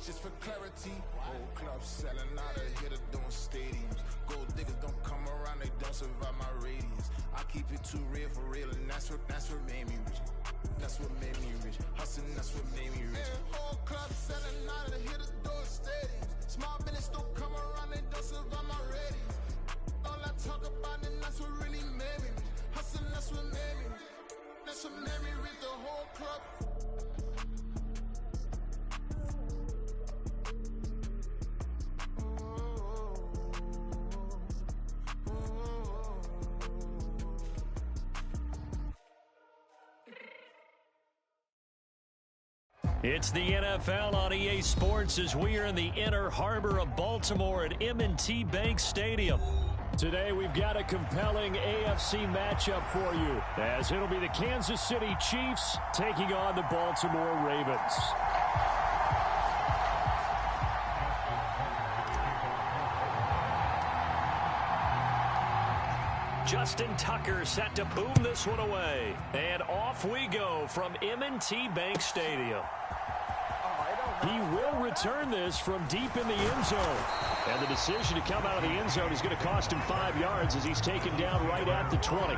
Just for clarity. Whole club selling out of hitter doing stadiums. Gold diggers don't come around, they don't survive my radius. I keep it too real for real, and that's what made me rich. That's what made me rich. Hustling, that's what made me rich. Yeah, whole club selling out of hitter doing stadiums. Small business don't come around, they don't survive my radius. All I talk about it, that's what really made me rich. Hustling, that's what made me rich. That's what made me rich. The whole club. It's the NFL on EA Sports as we are in the inner harbor of Baltimore at M&T Bank Stadium. Today we've got a compelling AFC matchup for you, as it'll be the Kansas City Chiefs taking on the Baltimore Ravens. Justin Tucker set to boom this one away. And off we go from M&T Bank Stadium. He will return this from deep in the end zone. And the decision to come out of the end zone is going to cost him 5 yards as he's taken down right at the 20.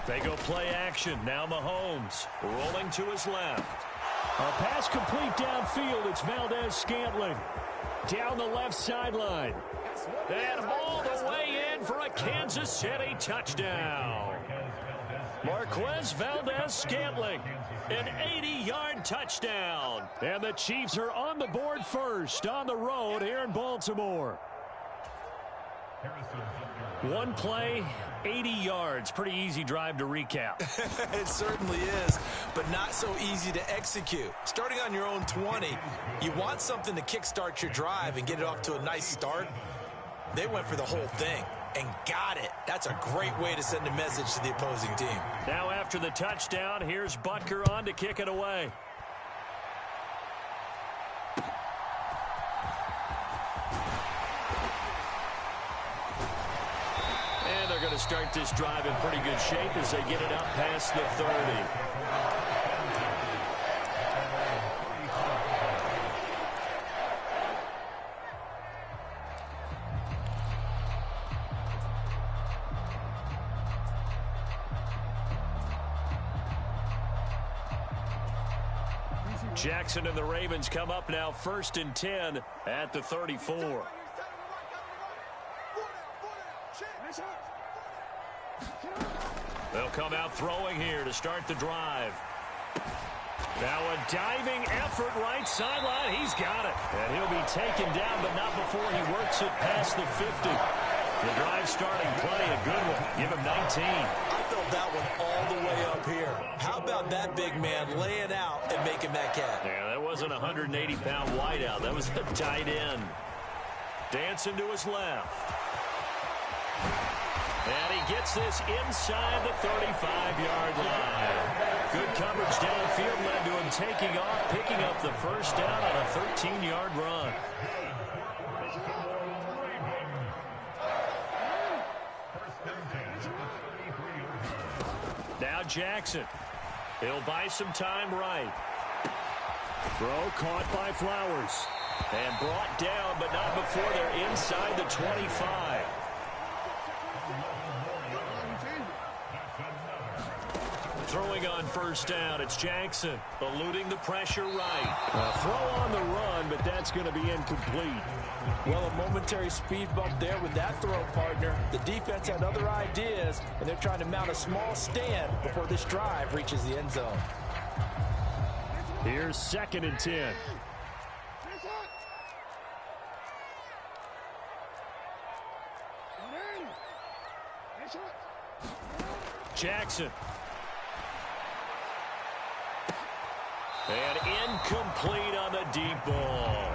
They go play action. Now Mahomes rolling to his left. A pass complete downfield. It's Valdez-Scantling down the left sideline. And all the way in for a Kansas City touchdown. Marquez Valdez-Scantling, an 80-yard touchdown. And the Chiefs are on the board first on the road here in Baltimore. One play, 80 yards. Pretty easy drive to recap. It certainly is, but not so easy to execute. Starting on your own 20, you want something to kickstart your drive and get it off to a nice start. They went for the whole thing and got it. That's a great way to send a message to the opposing team. Now after the touchdown, here's Butker on to kick it away. They're going to start this drive in pretty good shape as they get it up past the 30. Jackson and the Ravens come up now 1st and 10 at the 34. They'll come out throwing here to start the drive. Now a diving effort right sideline. He's got it. And he'll be taken down, but not before he works it past the 50. The drive starting play, a good one. Give him 19. I felt that one all the way up here. How about that big man laying out and making that catch? Yeah, that wasn't a 180-pound wideout. That was a tight end. Dancing to his left. And he gets this inside the 35-yard line. Good coverage downfield led to him taking off, picking up the first down on a 13-yard run. Now Jackson. He'll buy some time right. Throw caught by Flowers. And brought down, but not before they're inside the 25. Throwing on first down, it's Jackson, eluding the pressure right. Throw on the run, but that's going to be incomplete. Well, a momentary speed bump there with that throw, partner. The defense had other ideas, and they're trying to mount a small stand before this drive reaches the end zone. Here's 2nd and 10. Jackson. And incomplete on the deep ball.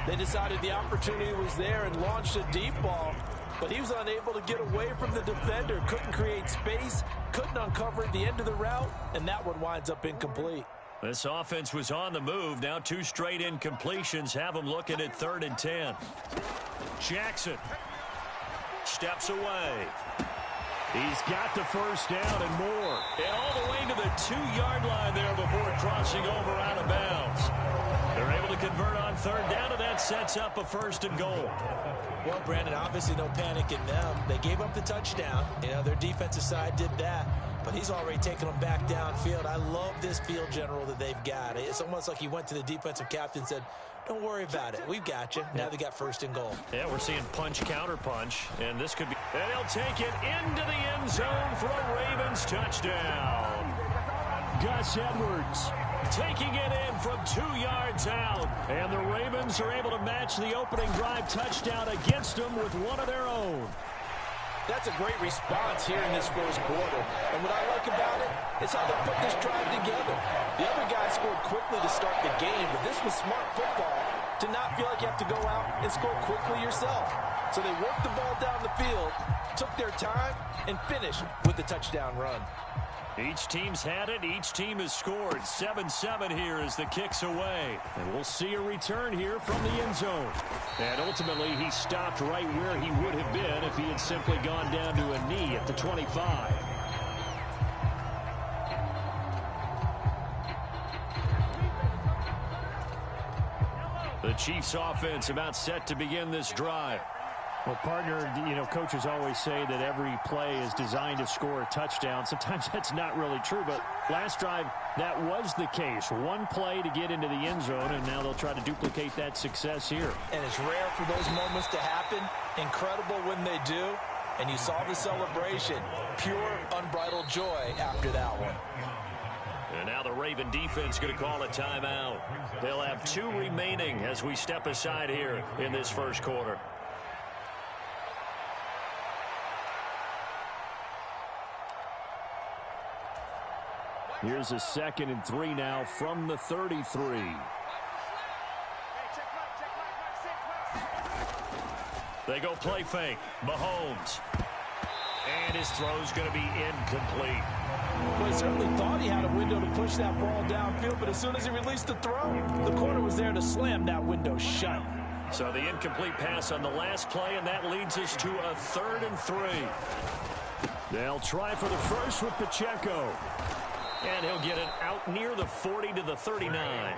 They decided the opportunity was there and launched a deep ball, but he was unable to get away from the defender, couldn't create space, couldn't uncover at the end of the route, and that one winds up incomplete. This offense was on the move. Now 2 straight incompletions have them looking at 3rd and 10. Jackson steps away. He's got the first down and more. And all the way to the 2-yard line there before crossing over out of bounds. They're able to convert on 3rd down, and that sets up a 1st and goal. Well, Brandon, obviously no panic in them. They gave up the touchdown. You know, their defensive side did that, but he's already taken them back downfield. I love this field general that they've got. It's almost like he went to the defensive captain and said, don't worry about it. We've got you. Now they got 1st and goal. Yeah, we're seeing punch, counter punch, and this could be. And he'll take it into the end zone for a Ravens touchdown. Gus Edwards taking it in from 2 yards out. And the Ravens are able to match the opening drive touchdown against them with one of their own. That's a great response here in this first quarter. And what I like about it is how they put this drive together. The other guys scored quickly to start the game, but this was smart football to not feel like you have to go out and score quickly yourself. So they worked the ball down the field, took their time, and finished with the touchdown run. Each team's had it. Each team has scored. 7-7 here as the kick's away. And we'll see a return here from the end zone. And ultimately, he stopped right where he would have been if he had simply gone down to a knee at the 25. The Chiefs offense about set to begin this drive. Well, partner, you know, coaches always say that every play is designed to score a touchdown. Sometimes that's not really true, but last drive, that was the case. One play to get into the end zone, and now they'll try to duplicate that success here. And it's rare for those moments to happen. Incredible when they do. And you saw the celebration. Pure, unbridled joy after that one. And now the Raven defense going to call a timeout. They'll have 2 remaining as we step aside here in this first quarter. Here's a 2nd and 3 now from the 33. They go play fake. Mahomes. And his throw's going to be incomplete. Well, he certainly thought he had a window to push that ball downfield, but as soon as he released the throw, the corner was there to slam that window shut. So the incomplete pass on the last play, and that leads us to a 3rd and 3. They'll try for the first with Pacheco. And he'll get it out near the 40 to the 39.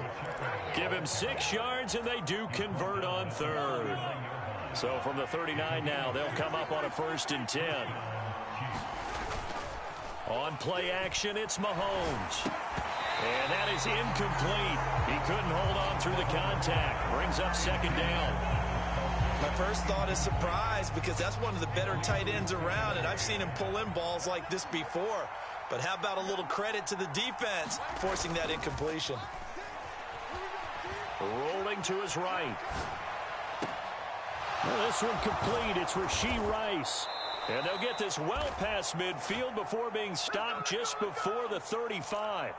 Give him 6 yards, and they do convert on 3rd. So from the 39 now, they'll come up on a 1st and 10. On play action, it's Mahomes. And that is incomplete. He couldn't hold on through the contact. Brings up second down. My first thought is surprise because that's one of the better tight ends around, and I've seen him pull in balls like this before. But how about a little credit to the defense forcing that incompletion? Rolling to his right. Well, this one complete. It's Rashee Rice. And they'll get this well past midfield before being stopped just before the 35.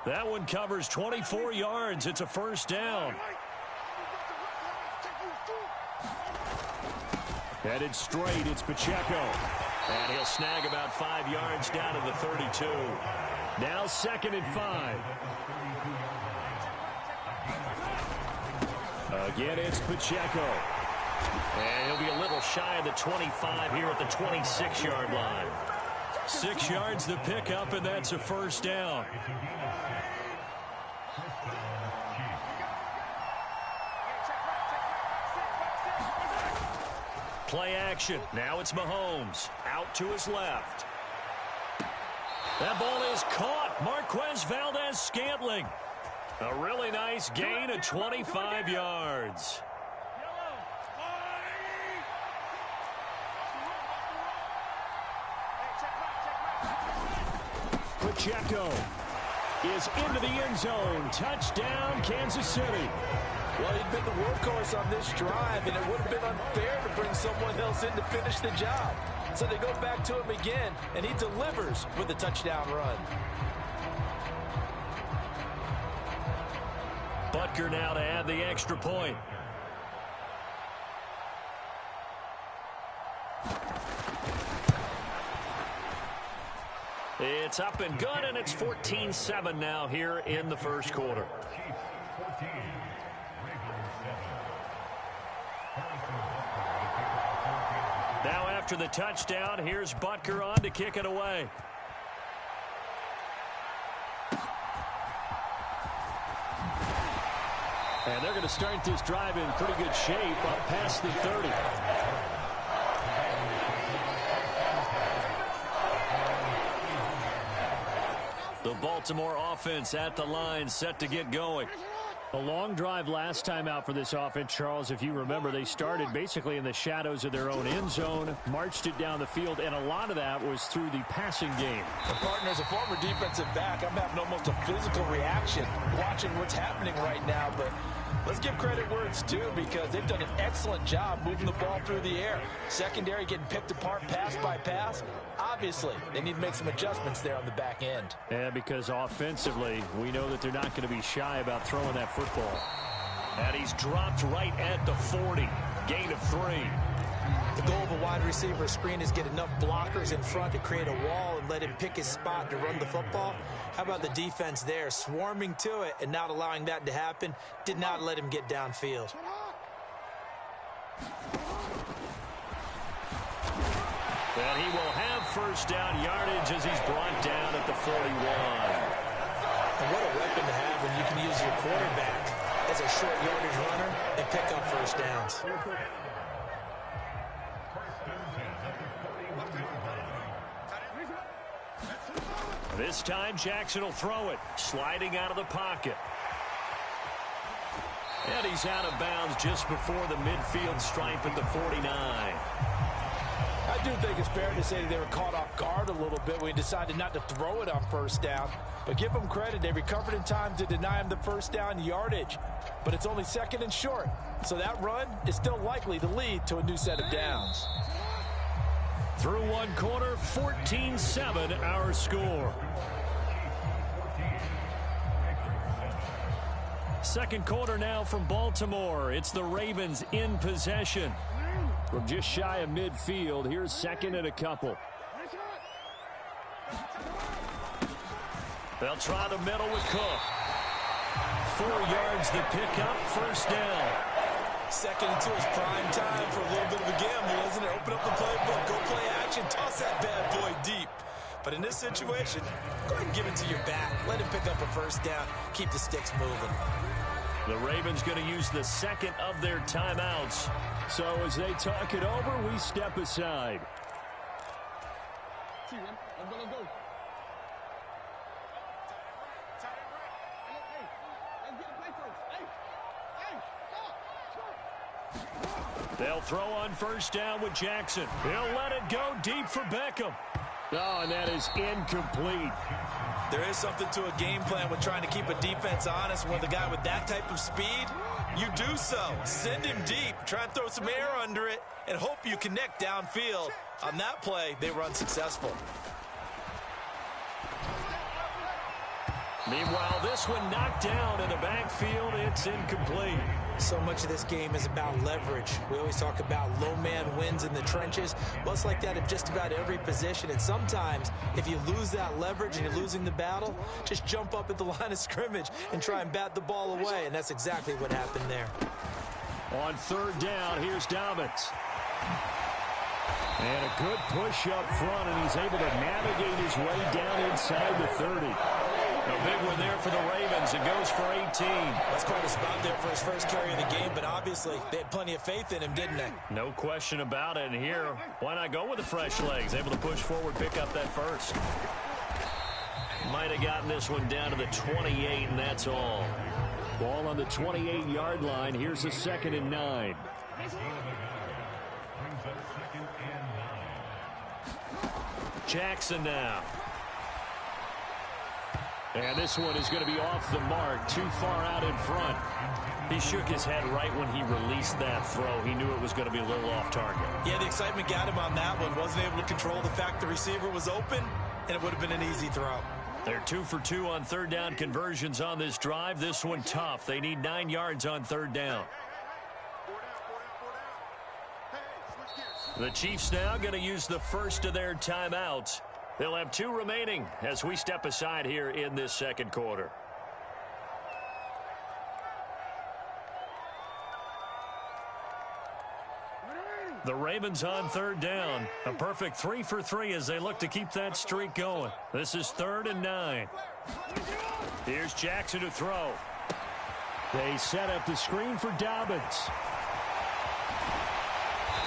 That one covers 24 yards. It's a first down. Headed straight, it's Pacheco. And he'll snag about 5 yards down to the 32. Now 2nd and 5. Again, it's Pacheco. And he'll be a little shy of the 25 here at the 26-yard line. 6 yards the pickup, and that's a first down. Play action. Now it's Mahomes. Out to his left. That ball is caught. Marquez Valdes-Scantling. A really nice gain of 25 yards. Pacheco is into the end zone. Touchdown, Kansas City. Well, he'd been the workhorse on this drive, and it would have been unfair to bring someone else in to finish the job. So they go back to him again, and he delivers with a touchdown run. Butker now to add the extra point. It's up and good, and it's 14-7 now here in the first quarter. Now after the touchdown, here's Butker on to kick it away. And they're going to start this drive in pretty good shape up past the 30. The Baltimore offense at the line, set to get going. A long drive last time out for this offense, Charles. If you remember, they started basically in the shadows of their own end zone, marched it down the field, and a lot of that was through the passing game. The partner, as a former defensive back, I'm having almost a physical reaction watching what's happening right now. But let's give credit where it's due because they've done an excellent job moving the ball through the air. Secondary getting picked apart pass by pass. Obviously, they need to make some adjustments there on the back end. Yeah, because offensively, we know that they're not going to be shy about throwing that football. And he's dropped right at the 40. Gain of 3. The goal of a wide receiver screen is get enough blockers in front to create a wall and let him pick his spot to run the football. How about the defense there, swarming to it and not allowing that to happen? Did not let him get downfield. And he will have first down yardage as he's brought down at the 41. And what a weapon to have when you can use your quarterback as a short yardage runner and pick up first downs. This time Jackson will throw it, sliding out of the pocket. And he's out of bounds just before the midfield stripe at the 49. I do think it's fair to say they were caught off guard a little bit when he decided not to throw it on first down. But give them credit. They recovered in time to deny him the first down yardage. But it's only second and short. So that run is still likely to lead to a new set of downs. Through one quarter, 14-7 our score. Second quarter now from Baltimore. It's the Ravens in possession. From just shy of midfield, here's second and a couple. They'll try the middle with Cook. 4 yards the pickup, first down. Second until it's prime time for a little bit of a gamble, isn't it? Open up the playbook, go play action, toss that bad boy deep. But in this situation, go ahead and give it to your back. Let him pick up a first down. Keep the sticks moving. The Ravens going to use the second of their timeouts. So as they talk it over, we step aside. They'll throw on first down with Jackson. He'll let it go deep for Beckham. Oh, and that is incomplete. There is something to a game plan with trying to keep a defense honest. With a guy with that type of speed, you do so. Send him deep, try and throw some air under it, and hope you connect downfield. On that play, they were unsuccessful. Meanwhile, this one knocked down in the backfield. It's incomplete. So much of this game is about leverage. We always talk about low man wins in the trenches. Well, it's like that in just about every position. And sometimes, if you lose that leverage and you're losing the battle, just jump up at the line of scrimmage and try and bat the ball away. And that's exactly what happened there. On third down, here's Dobbins. And a good push up front, and he's able to navigate his way down inside the 30. A big one there for the Ravens. It goes for 18. That's quite a spot there for his first carry of the game, but obviously they had plenty of faith in him, didn't they? No question about it. And here, why not go with the fresh legs? Able to push forward, pick up that first. Might have gotten this one down to the 28, and that's all. Ball on the 28-yard line. Here's a 2nd and 9. Jackson now. And this one is going to be off the mark, too far out in front. He shook his head right when he released that throw. He knew it was going to be a little off target. Yeah, the excitement got him on that one. Wasn't able to control the fact the receiver was open, and it would have been an easy throw. They're 2 for 2 on third down conversions on this drive. This one tough. They need 9 yards on third down. The Chiefs now going to use the first of their timeouts. They'll have 2 remaining as we step aside here in this second quarter. The Ravens on third down. A perfect 3 for 3 as they look to keep that streak going. This is 3rd and 9. Here's Jackson to throw. They set up the screen for Dobbins.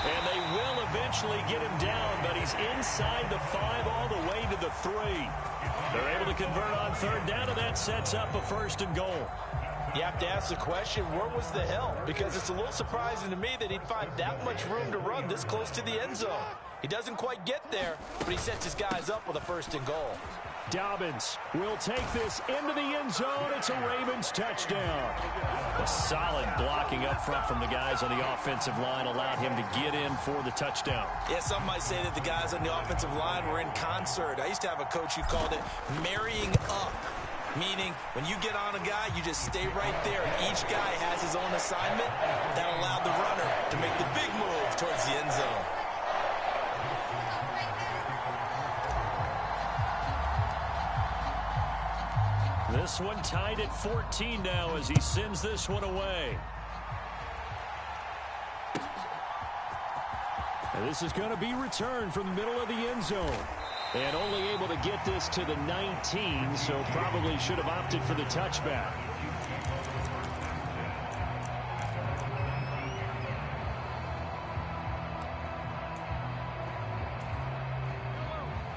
And they will eventually get him down, but he's inside the 5 all the way to the 3. They're able to convert on third down, and that sets up a 1st and goal. You have to ask the question, where was the help? Because it's a little surprising to me that he'd find that much room to run this close to the end zone. He doesn't quite get there, but he sets his guys up with a 1st and goal. Dobbins will take this into the end zone. It's a Ravens touchdown. A solid blocking up front from the guys on the offensive line allowed him to get in for the touchdown. Yeah, some might say that the guys on the offensive line were in concert. I used to have a coach who called it marrying up, meaning when you get on a guy, you just stay right there, and each guy has his own assignment. That allowed the runner to make the big move towards the end zone. This one tied at 14 now as he sends this one away. And this is going to be returned from the middle of the end zone. And only able to get this to the 19, so probably should have opted for the touchback.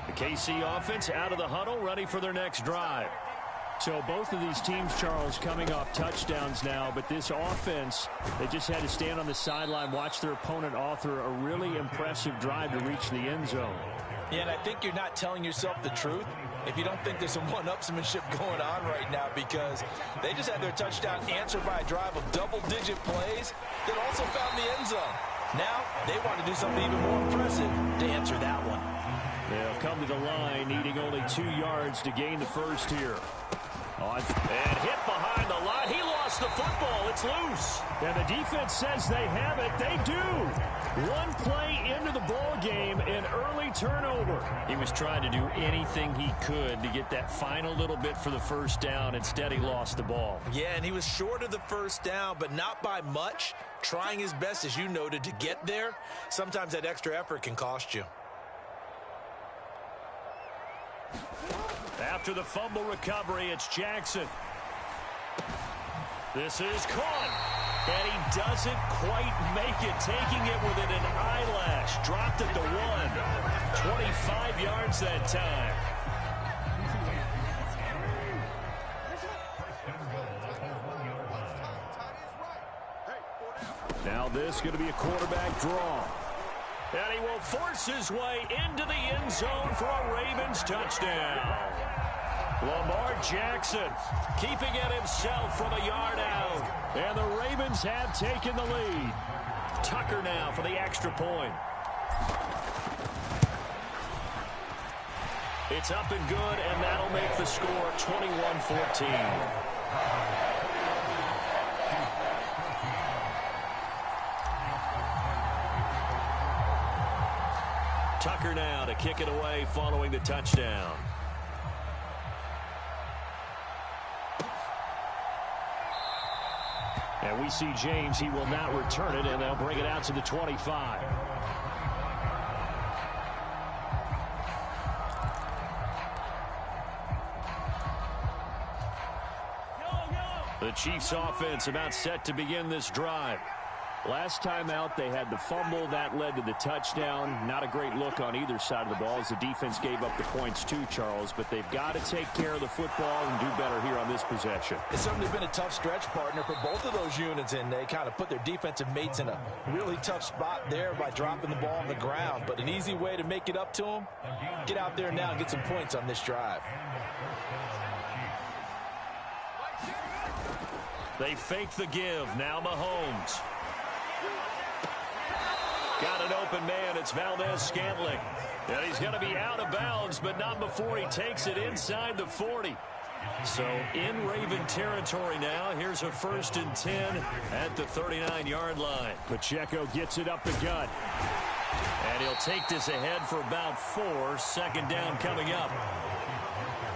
The KC offense out of the huddle, ready for their next drive. So both of these teams, Charles, coming off touchdowns now, but this offense, they just had to stand on the sideline, watch their opponent author a really impressive drive to reach the end zone. Yeah, and I think you're not telling yourself the truth if you don't think there's some one-upsmanship going on right now, because they just had their touchdown answered by a drive of double-digit plays that also found the end zone. Now they want to do something even more impressive to answer that one. They'll come to the line, needing only 2 yards to gain the first here. And hit behind the line. He lost the football. It's loose. And the defense says they have it. They do. One play into the ball game, an early turnover. He was trying to do anything he could to get that final little bit for the first down. Instead, he lost the ball. Yeah, and he was short of the first down, but not by much. Trying his best, as you noted, to get there. Sometimes that extra effort can cost you. After the fumble recovery, it's Jackson. This is caught. And he doesn't quite make it, taking it within an eyelash. Dropped it to 1. 25 yards that time. Now this going to be a quarterback draw. And he will force his way into the end zone for a Ravens touchdown. Lamar Jackson keeping it himself from a yard out. And the Ravens have taken the lead. Tucker now for the extra point. It's up and good, and that'll make the score 21-14. Tucker now to kick it away following the touchdown. And we see James. He will not return it, and they'll bring it out to the 25. The Chiefs offense about set to begin this drive. Last time out, they had the fumble. That led to the touchdown. Not a great look on either side of the ball as the defense gave up the points too, Charles. But they've got to take care of the football and do better here on this possession. It's certainly been a tough stretch, partner, for both of those units, and they kind of put their defensive mates in a really tough spot there by dropping the ball on the ground. But an easy way to make it up to them, get out there now and get some points on this drive. They fake the give. Now Mahomes. Got an open man. It's Valdez-Scantling. And he's going to be out of bounds, but not before he takes it inside the 40. So in Raven territory now. Here's a 1st and 10 at the 39-yard line. Pacheco gets it up the gut. And he'll take this ahead for about 4. 2nd down coming up.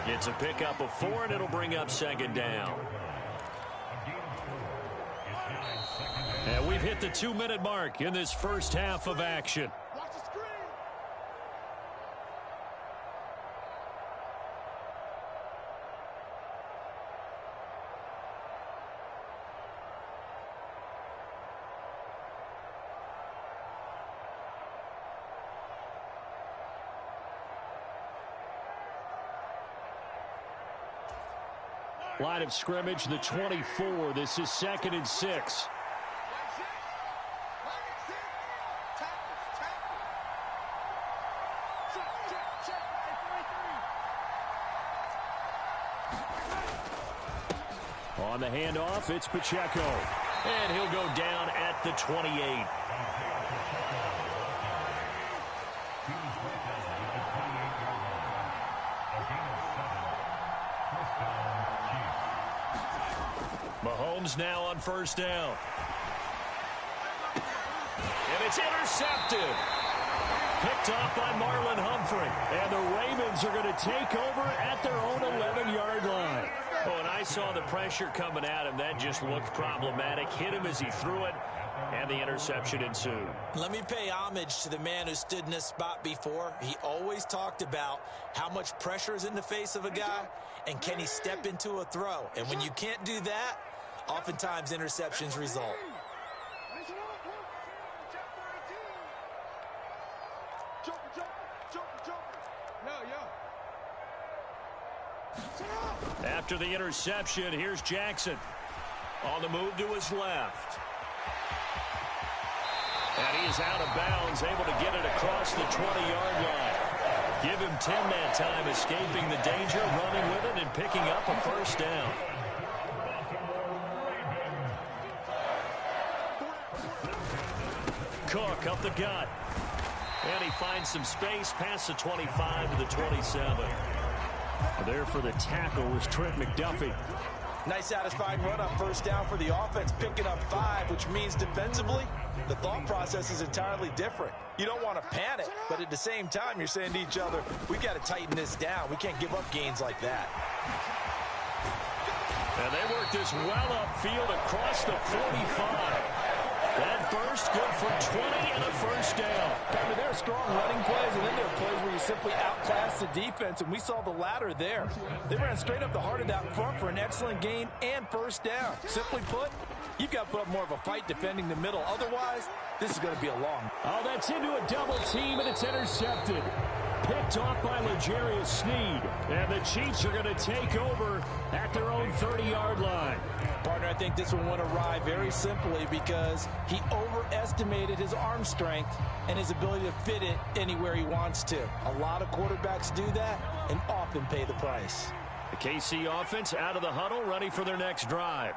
It's a pickup of 4, and it'll bring up 2nd down. And we've hit the 2-minute mark in this first half of action. Line of scrimmage, the 24. This is 2nd and 6. On the handoff, it's Pacheco. And he'll go down at the 28. Mahomes now on 1st down. And it's intercepted. Picked off by Marlon Humphrey. And the Ravens are going to take over at their own 11-yard line. Oh, and I saw the pressure coming at him. That just looked problematic. Hit him as he threw it, and the interception ensued. Let me pay homage to the man who stood in this spot before. He always talked about how much pressure is in the face of a guy, and can he step into a throw. And when you can't do that, oftentimes interceptions result. After the interception, here's Jackson. On the move to his left. And he is out of bounds, able to get it across the 20-yard line. Give him 10 that time, escaping the danger, running with it, and picking up a 1st down. Cook up the gut. And he finds some space past the 25 to the 27. There for the tackle was Trent McDuffie. Nice satisfying run on 1st down for the offense, picking up 5, which means defensively, the thought process is entirely different. You don't want to panic, but at the same time, you're saying to each other, we've got to tighten this down. We can't give up gains like that. And they work this well upfield across the 45. That burst good for 20 and a 1st down. I mean, there are strong running plays, and then there are plays where you simply outclass the defense, and we saw the latter there. They ran straight up the heart of that front for an excellent gain and 1st down. Simply put, you've got to put up more of a fight defending the middle. Otherwise, this is going to be a long. Oh, that's into a double team, and it's intercepted. picked off by L'Jarius Sneed. And the Chiefs are going to take over at their own 30-yard line. Partner, I think this one went awry very simply because he overestimated his arm strength and his ability to fit it anywhere he wants to. A lot of quarterbacks do that and often pay the price. The KC offense out of the huddle, ready for their next drive.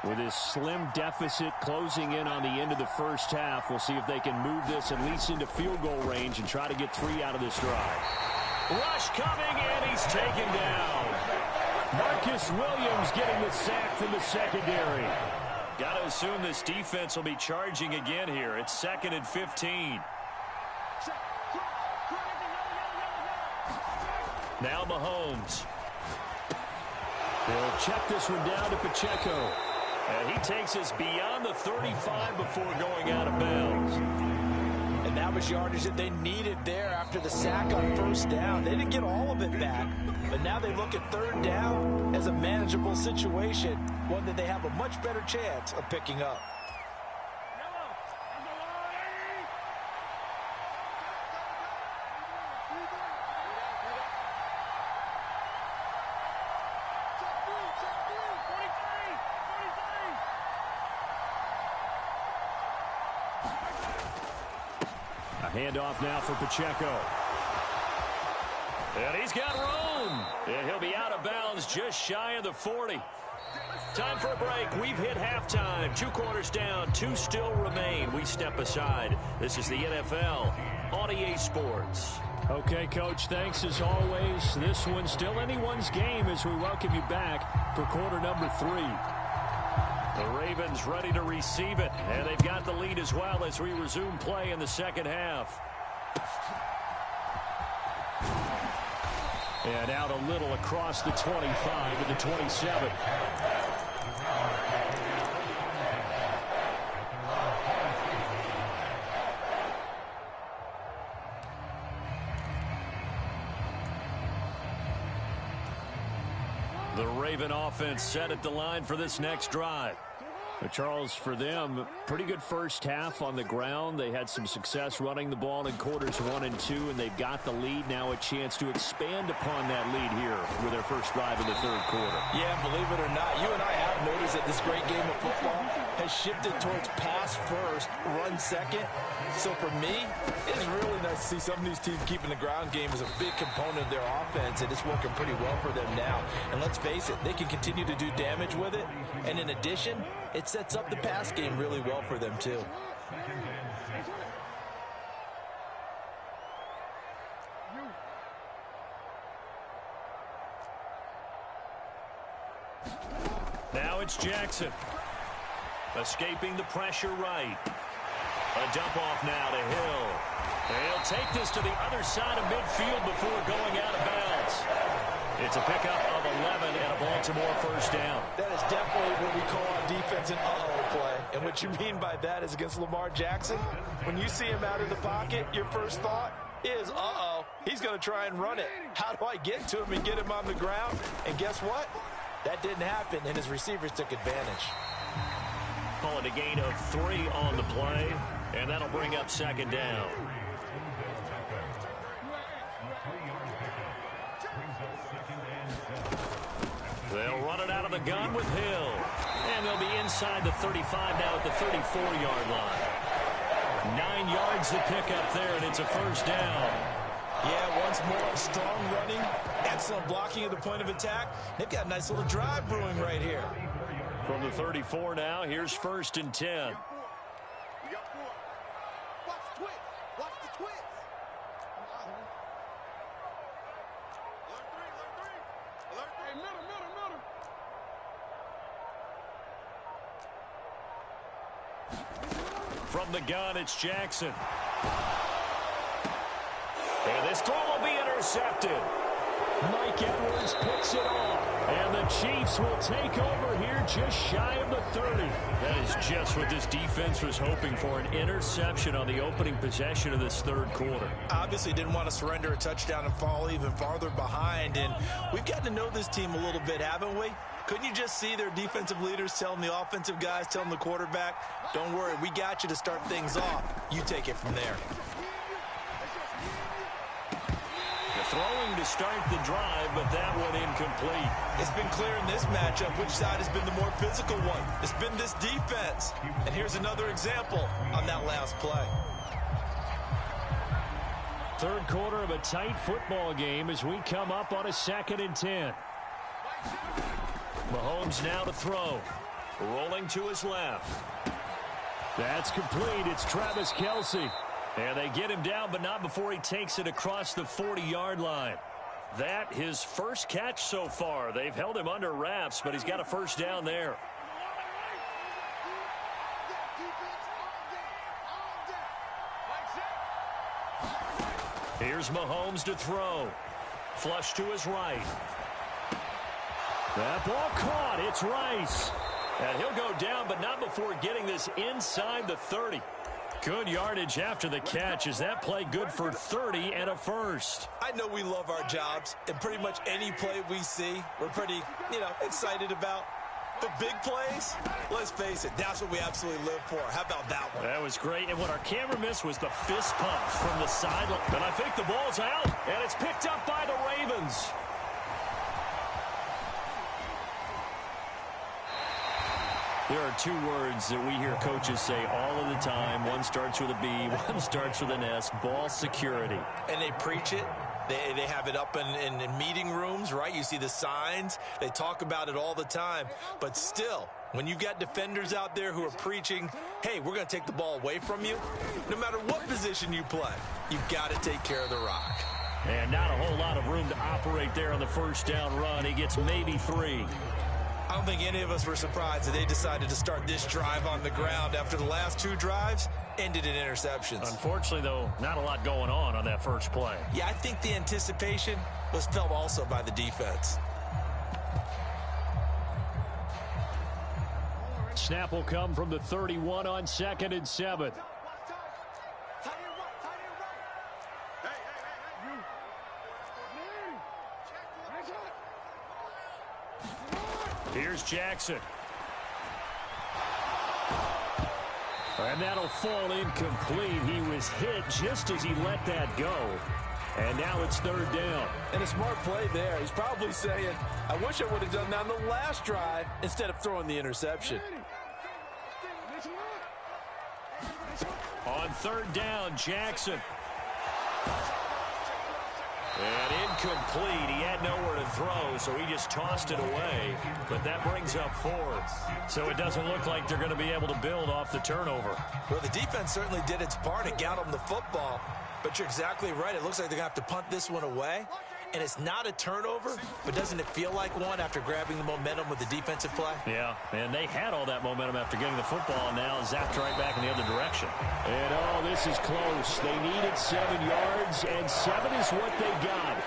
With his slim deficit closing in on the end of the first half, we'll see if they can move this at least into field goal range and try to get 3 out of this drive. Rush coming, and he's taken down. Marcus Williams getting the sack from the secondary. Got to assume this defense will be charging again here. It's 2nd and 15. Now Mahomes. They'll check this one down to Pacheco. And he takes us beyond the 35 before going out of bounds. And that was yardage that they needed there after the sack on first down. They didn't get all of it back, but now they look at 3rd down as a manageable situation, one that they have a much better chance of picking up. Handoff now for Pacheco. And he's got room. And he'll be out of bounds just shy of the 40. Time for a break. We've hit halftime. 2 quarters down. 2 still remain. We step aside. This is the NFL on EA Sports. Okay, Coach, thanks as always. This one's still anyone's game as we welcome you back for quarter number 3. The Ravens ready to receive it, and they've got the lead as well as we resume play in the second half. And out a little across the 25 to the 27. The Raven offense set at the line for this next drive. But Charles, for them, pretty good first half on the ground. They had some success running the ball in quarters 1 and 2, and they've got the lead. Now a chance to expand upon that lead here with their first drive in the 3rd quarter. Yeah, believe it or not, you and I have noticed that this great game of football has shifted towards pass first, run second. So for me, it's really nice to see some of these teams keeping the ground game as a big component of their offense, and it's working pretty well for them now. And let's face it, they can continue to do damage with it. And in addition, it sets up the pass game really well for them, too. Now it's Jackson. Escaping the pressure right. A dump off now to Hill. He'll take this to the other side of midfield before going out of bounds. It's a pickup of 11 and a Baltimore first down. That is definitely what we call on defense an uh-oh play. And what you mean by that is against Lamar Jackson, when you see him out of the pocket, your first thought is, uh-oh, he's going to try and run it. How do I get to him and get him on the ground? And guess what? That didn't happen, and his receivers took advantage. Call it a gain of 3 on the play, and that'll bring up 2nd down. They'll run it out of the gun with Hill. And they'll be inside the 35 now at the 34-yard line. 9 yards to pick up there, and it's a first down. Yeah, once more, strong running, excellent blocking at the point of attack. They've got a nice little drive brewing right here. From the 34 now, here's 1st and 10. From the gun, it's Jackson. And this throw will be intercepted. Mike Edwards picks it off. And the Chiefs will take over here just shy of the 30. That is just what this defense was hoping for, an interception on the opening possession of this 3rd quarter. Obviously didn't want to surrender a touchdown and fall even farther behind. And we've gotten to know this team a little bit, haven't we? Couldn't you just see their defensive leaders telling the offensive guys, telling the quarterback, don't worry, we got you to start things off. You take it from there. throwing to start the drive, but that one incomplete. It's been clear in this matchup which side has been the more physical one. It's been this defense. And here's another example on that last play. Third quarter of a tight football game as we come up on a 2nd and 10. Mahomes now to throw. Rolling to his left. That's complete. It's Travis Kelce. And they get him down, but not before he takes it across the 40-yard line. That his first catch so far. They've held him under wraps, but he's got a first down there. Here's Mahomes to throw. Flush to his right. That ball caught. It's Rice. And he'll go down, but not before getting this inside the 30. Good yardage after the catch. Is that play good for 30 and a first? I know we love our jobs, and pretty much any play we see, we're pretty, excited about. But big plays, let's face it, that's what we absolutely live for. How about that one? That was great, and what our camera missed was the fist pump from the sideline. But I think the ball's out, and it's picked up by the Ravens. There are two words that we hear coaches say all of the time. One starts with a B, one starts with an S, ball security. And they preach it. They have it up in meeting rooms, right? You see the signs. They talk about it all the time. But still, when you've got defenders out there who are preaching, hey, we're going to take the ball away from you, no matter what position you play, you've got to take care of the rock. And not a whole lot of room to operate there on the first down run. He gets maybe 3. I don't think any of us were surprised that they decided to start this drive on the ground after the last 2 drives ended in interceptions. Unfortunately, though, not a lot going on that first play. Yeah, I think the anticipation was felt also by the defense. Snap will come from the 31 on 2nd and 7. Here's Jackson. And that'll fall incomplete. He was hit just as he let that go. And now it's 3rd down. And a smart play there. He's probably saying, I wish I would have done that on the last drive instead of throwing the interception. On 3rd down, Jackson. And incomplete. He had nowhere to throw, so he just tossed it away. But that brings up 4th. So it doesn't look like they're going to be able to build off the turnover. Well, the defense certainly did its part and got them the football. But you're exactly right. It looks like they're going to have to punt this one away. And it's not a turnover, but doesn't it feel like one after grabbing the momentum with the defensive play? Yeah, and they had all that momentum after getting the football, and now zapped right back in the other direction. And, this is close. They needed 7 yards, and 7 is what they got.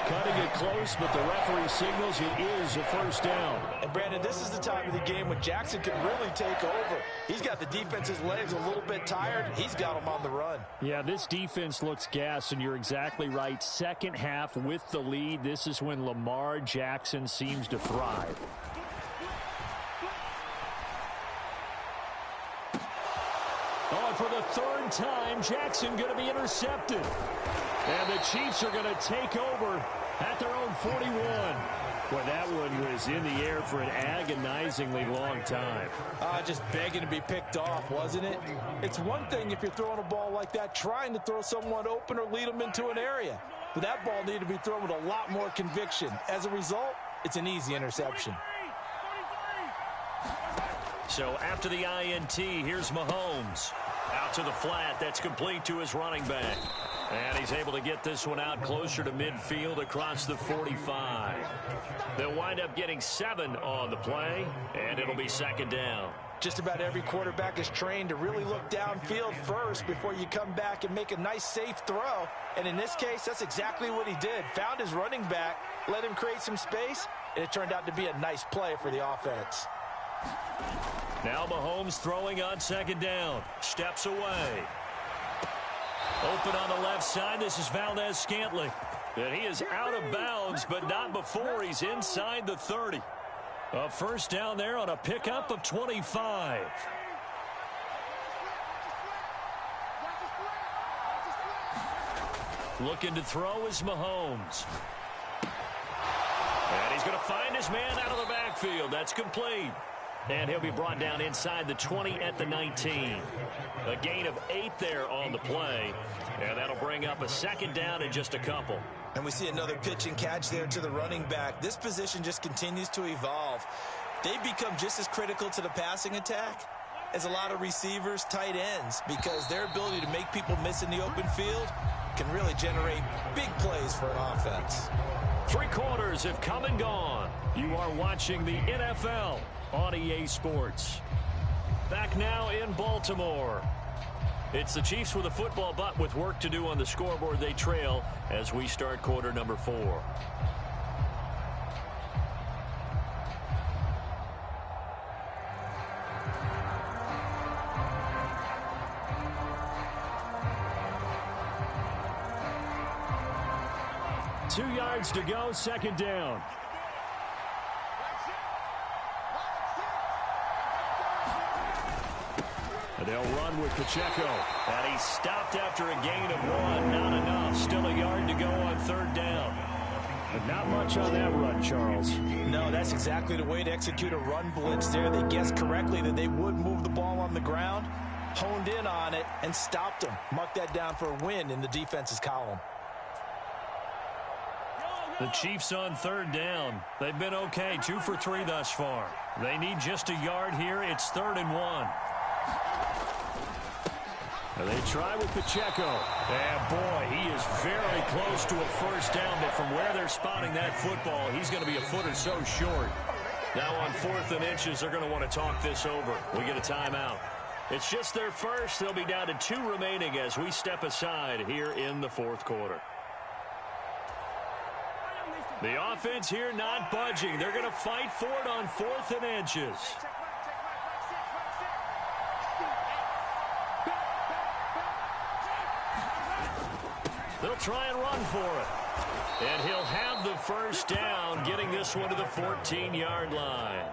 Cutting it close, but the referee signals it is a first down. And, Brandon, this is the time of the game when Jackson can really take over. He's got the defense's legs a little bit tired. He's got them on the run. Yeah, this defense looks gassed, and you're exactly right. Second half with the lead, this is when Lamar Jackson seems to thrive. Oh, and for the 3rd time, Jackson going to be intercepted. And the Chiefs are going to take over at their own 41. Boy, that one was in the air for an agonizingly long time. Just begging to be picked off, wasn't it? It's one thing if you're throwing a ball like that, trying to throw someone open or lead them into an area. But that ball needed to be thrown with a lot more conviction. As a result, it's an easy interception. So after the INT, here's Mahomes. Out to the flat. That's complete to his running back. And he's able to get this one out closer to midfield across the 45. They'll wind up getting 7 on the play, and it'll be 2nd down. Just about every quarterback is trained to really look downfield first before you come back and make a nice, safe throw. And in this case, that's exactly what he did. Found his running back, let him create some space, and it turned out to be a nice play for the offense. Now Mahomes throwing on 2nd down. Steps away. Open on the left side. This is Valdez-Scantling. And he is out of bounds, but not before he's inside the 30. A first down there on a pickup of 25. Looking to throw is Mahomes. And he's going to find his man out of the backfield. That's complete. And he'll be brought down inside the 20 at the 19. A gain of 8 there on the play. And that'll bring up a second down in just a couple. And we see another pitch and catch there to the running back. This position just continues to evolve. They become just as critical to the passing attack as a lot of receivers, tight ends, because their ability to make people miss in the open field can really generate big plays for an offense. 3 quarters have come and gone. You are watching the NFL on EA Sports. Back now in Baltimore. It's the Chiefs with a football, but with work to do on the scoreboard, they trail as we start quarter number 4. Two yards to go, second down. And they'll run with Pacheco. And he's stopped after a gain of 1. Not enough. Still a yard to go on third down. But not much on that run, Charles. No, that's exactly the way to execute a run blitz there. They guessed correctly that they would move the ball on the ground, honed in on it, and stopped them. Mark that down for a win in the defense's column. The Chiefs on third down. They've been okay, 2 for 3 thus far. They need just a yard here. It's 3rd and 1. And they try with Pacheco. And boy, he is very close to a first down, but from where they're spotting that football, he's going to be a foot or so short. Now on 4th and inches, they're going to want to talk this over. We get a timeout. It's just their first. They'll be down to 2 remaining as we step aside here in the 4th quarter. The offense here not budging. They're going to fight for it on 4th and inches. They'll try and run for it. And he'll have the first down, getting this one to the 14-yard line.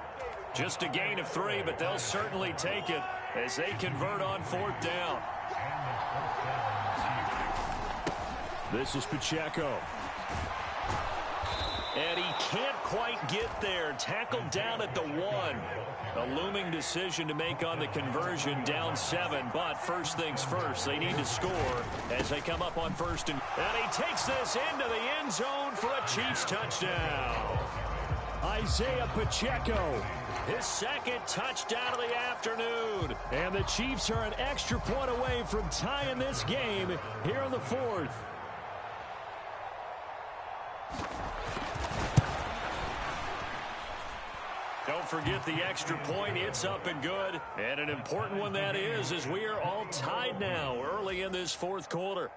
Just a gain of 3, but they'll certainly take it as they convert on 4th down. This is Pacheco. And he can't quite get there. Tackled down at the 1. A looming decision to make on the conversion, down 7. But first things first, they need to score as they come up on 1st. And he takes this into the end zone for a Chiefs touchdown. Isaiah Pacheco, his 2nd touchdown of the afternoon. And the Chiefs are an extra point away from tying this game here in the 4th. Don't forget the extra point. It's up and good. And an important one that is, as we are all tied now early in this 4th quarter.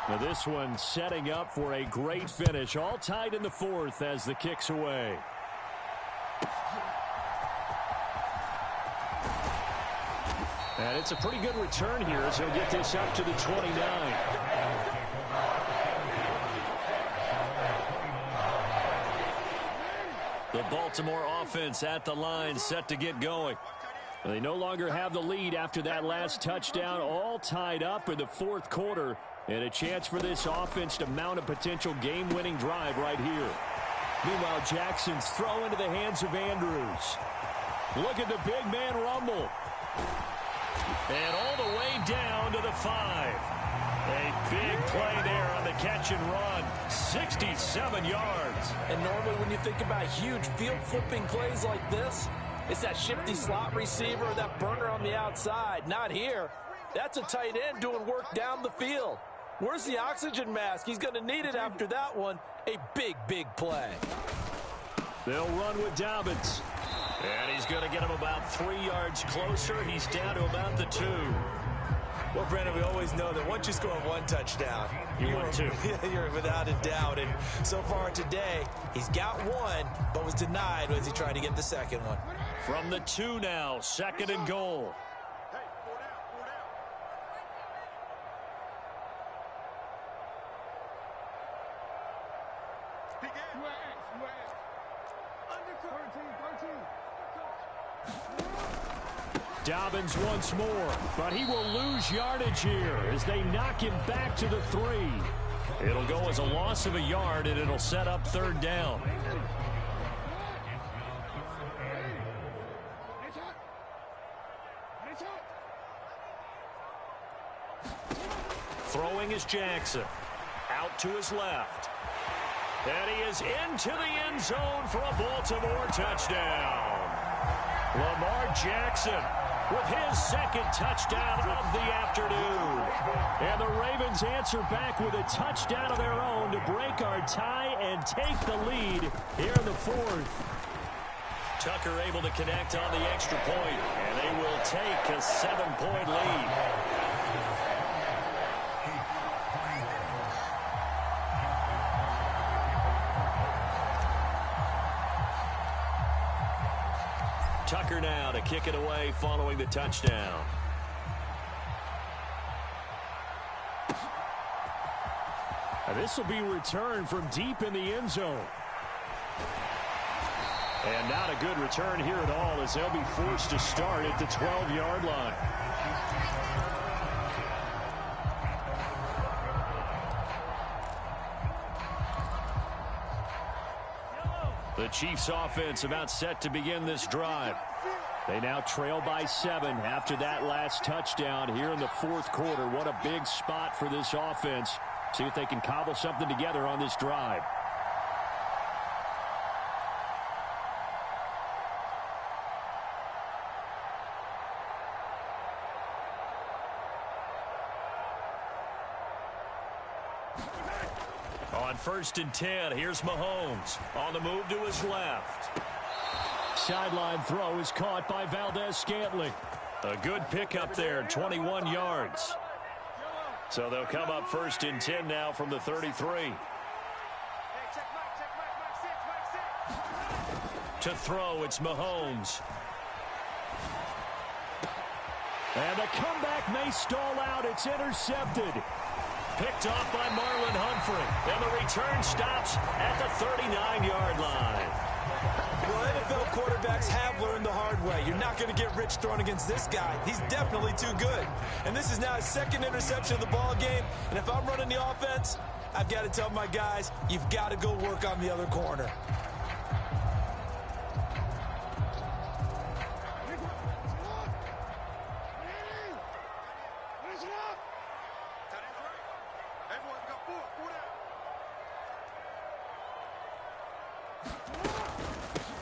Now this one setting up for a great finish. All tied in the 4th as the kick's away. And it's a pretty good return here as he'll get this up to the 29. The Baltimore offense at the line, set to get going. They no longer have the lead after that last touchdown. All tied up in the 4th quarter. And a chance for this offense to mount a potential game-winning drive right here. Meanwhile, Jackson's throw into the hands of Andrews. Look at the big man rumble. And all the way down to the 5. A big play there on the catch and run. 67 yards. And normally when you think about huge field-flipping plays like this, it's that shifty slot receiver, that burner on the outside. Not here. That's a tight end doing work down the field. Where's the oxygen mask? He's going to need it after that one. A big, big play. They'll run with Dobbins. And he's going to get him about 3 yards closer. He's down to about the 2. Well, Brandon, we always know that once you score 1 touchdown, you're without a doubt. And so far today, he's got 1, but was denied as he tried to get the 2nd one. From the 2 now, 2nd and goal. Dobbins once more, but he will lose yardage here as they knock him back to the 3. It'll go as a loss of a yard, and it'll set up 3rd down. Throwing is Jackson. Out to his left. And he is into the end zone for a Baltimore touchdown. Lamar Jackson with his 2nd touchdown of the afternoon. And the Ravens answer back with a touchdown of their own to break our tie and take the lead here in the 4th. Tucker able to connect on the extra point, and they will take a 7-point lead. Tucker now to kick it away following the touchdown. And this will be returned from deep in the end zone. And not a good return here at all as they'll be forced to start at the 12-yard line. The Chiefs offense about set to begin this drive. They now trail by 7 after that last touchdown here in the 4th quarter. What a big spot for this offense. See if they can cobble something together on this drive. On 1st and 10, here's Mahomes. On the move to his left. Sideline throw is caught by Valdez-Scantling. A good pickup there, 21 yards. So they'll come up 1st and 10 now from the 33. To throw, it's Mahomes. And the comeback may stall out. It's intercepted. Picked off by Marlon Humphrey. And the return stops at the 39-yard line. Well, NFL quarterbacks have learned the hard way. You're not going to get rich throwing against this guy. He's definitely too good. And this is now his 2nd interception of the ball game. And if I'm running the offense, I've got to tell my guys, you've got to go work on the other corner.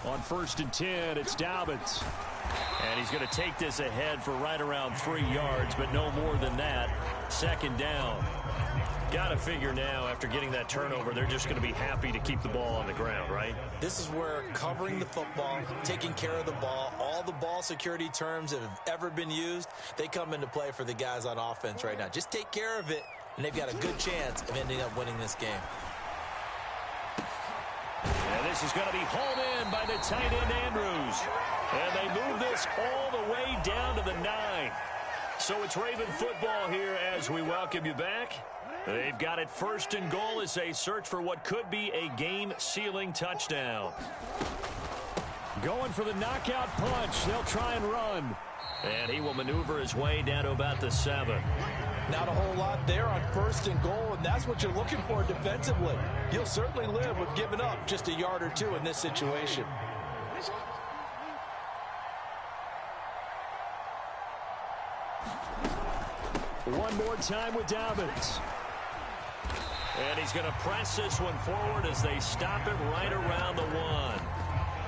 On 1st and 10, it's Dobbins. And he's going to take this ahead for right around 3 yards, but no more than that. 2nd down. Got to figure now, after getting that turnover, they're just going to be happy to keep the ball on the ground, right? This is where covering the football, taking care of the ball, all the ball security terms that have ever been used, they come into play for the guys on offense right now. Just take care of it, and they've got a good chance of ending up winning this game. And this is going to be hauled in by the tight end, Andrews. And they move this all the way down to the 9. So it's Raven football here as we welcome you back. They've got it 1st and goal as they search for what could be a game-sealing touchdown. Going for the knockout punch. They'll try and run. And he will maneuver his way down to about the 7. Not a whole lot there on 1st and goal, and that's what you're looking for defensively. You'll certainly live with giving up just a yard or 2 in this situation. One more time with Dobbins. And he's going to press this one forward as they stop it right around the 1.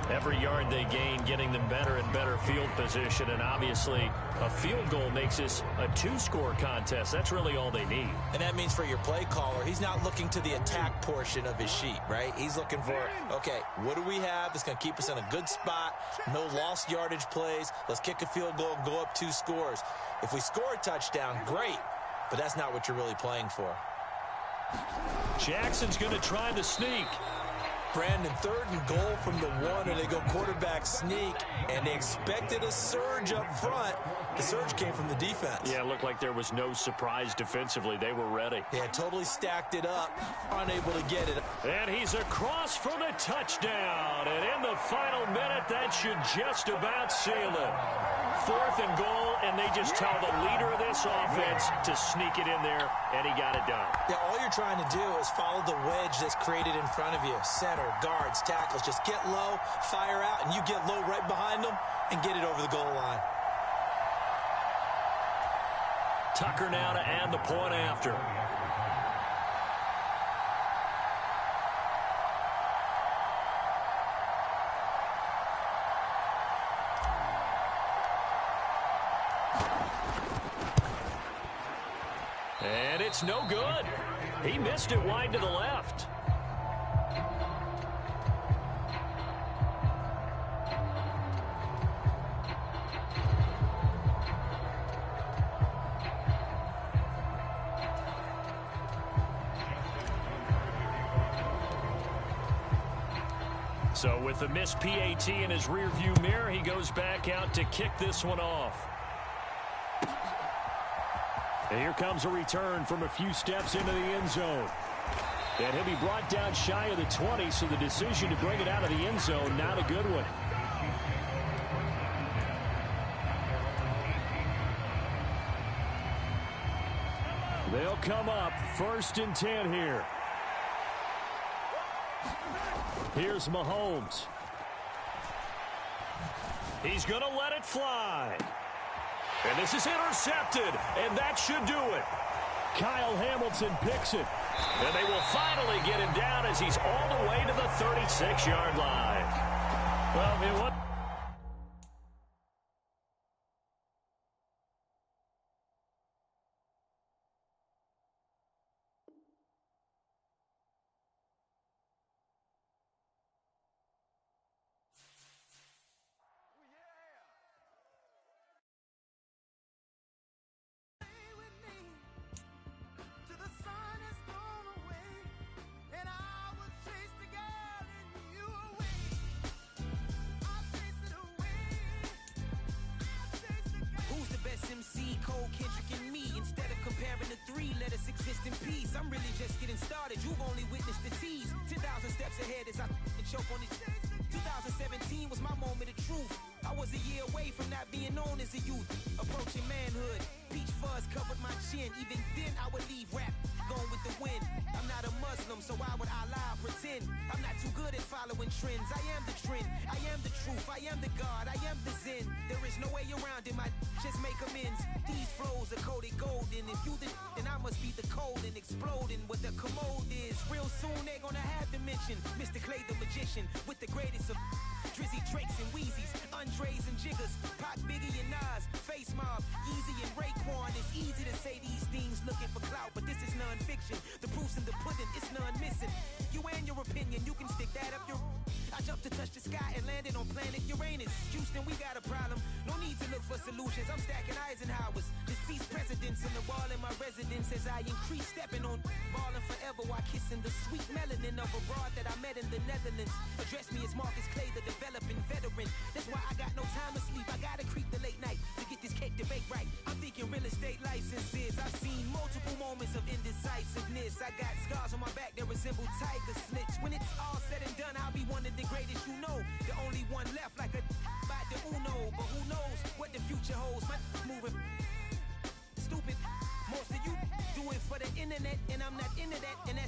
Every yard they gain, getting them better and better field position. And obviously, a field goal makes this a 2-score contest. That's really all they need. And that means for your play caller, he's not looking to the attack portion of his sheet, right? He's looking for, okay, what do we have that's going to keep us in a good spot? No lost yardage plays. Let's kick a field goal and go up 2 scores. If we score a touchdown, great. But that's not what you're really playing for. Jackson's going to try the sneak. Brandon, 3rd and goal from the 1, and they go quarterback sneak, and they expected a surge up front. The surge came from the defense. Yeah, it looked like there was no surprise defensively. They were ready. They had totally stacked it up, unable to get it. And he's across for the touchdown. And in the final minute, that should just about seal it. 4th and goal, and they just tell the leader of this offense to sneak it in there, and he got it done. Yeah, all you're trying to do is follow the wedge that's created in front of you. Center, guards, tackles. Just get low, fire out, and you get low right behind them and get it over the goal line. Tucker now to add the point after. And it's no good. He missed it wide to the left. So with the missed PAT in his rearview mirror, he goes back out to kick this one off. And here comes a return from a few steps into the end zone. And he'll be brought down shy of the 20, so the decision to bring it out of the end zone, not a good one. They'll come up 1st and 10 here. Here's Mahomes. He's going to let it fly. And this is intercepted, and that should do it. Kyle Hamilton picks it. And they will finally get him down as he's all the way to the 36-yard line. Well, it was... C.O.D. and me. Instead of comparing the three, let us exist in peace. I'm really just getting started. You've only witnessed the tease. 10,000 steps ahead as I choke on it. 2017 was my moment of truth. I was a year away from not being known as a youth. Approaching manhood. Peach fuzz covered my chin. Even then I would leave rap going with the wind. I'm not a Muslim, so why would Allah pretend? I'm not too good at following trends. I am the trend. I am the truth. I am the God. I am the Zen. There is no way around it. My just make amends. These flows are coded golden. If you then I must be the cold and exploding what the commode is. Real soon they're gonna have to mention Mr. Clay the magician with the greatest of Drizzy, Drakes, and Wheezies, Andres and Jiggers, Pac, Biggie, and Nas, Face Mob, Yeezy, and Raekwon. It's easy to say these things looking for clout, but this is non-fiction. The proof's in the pudding, it's none missing. You and your opinion, you can stick that up your... I jumped to touch the sky and landed on planet Uranus. Houston, we got a problem. No need to look for solutions. I'm stacking Eisenhowers. Deceased presidents in the wall in my residence as I increase stepping on ballin' forever while kissing the sweet melanin of a broad that I met in the Netherlands. Address me as Marcus Clay, the developing veteran. That's why I got no time to sleep. I gotta creep the late night to get this cake to bake right. I'm thinking real estate licenses. I've seen multiple moments of indecisiveness. I got scars on my back that resemble tiger slits. When it's all said and done, I'll be one of the greatest you know. The only one left like a by the Uno. But who knows what the future holds. My moving stupid. Most of you do it for the internet, and I'm not into that, and that's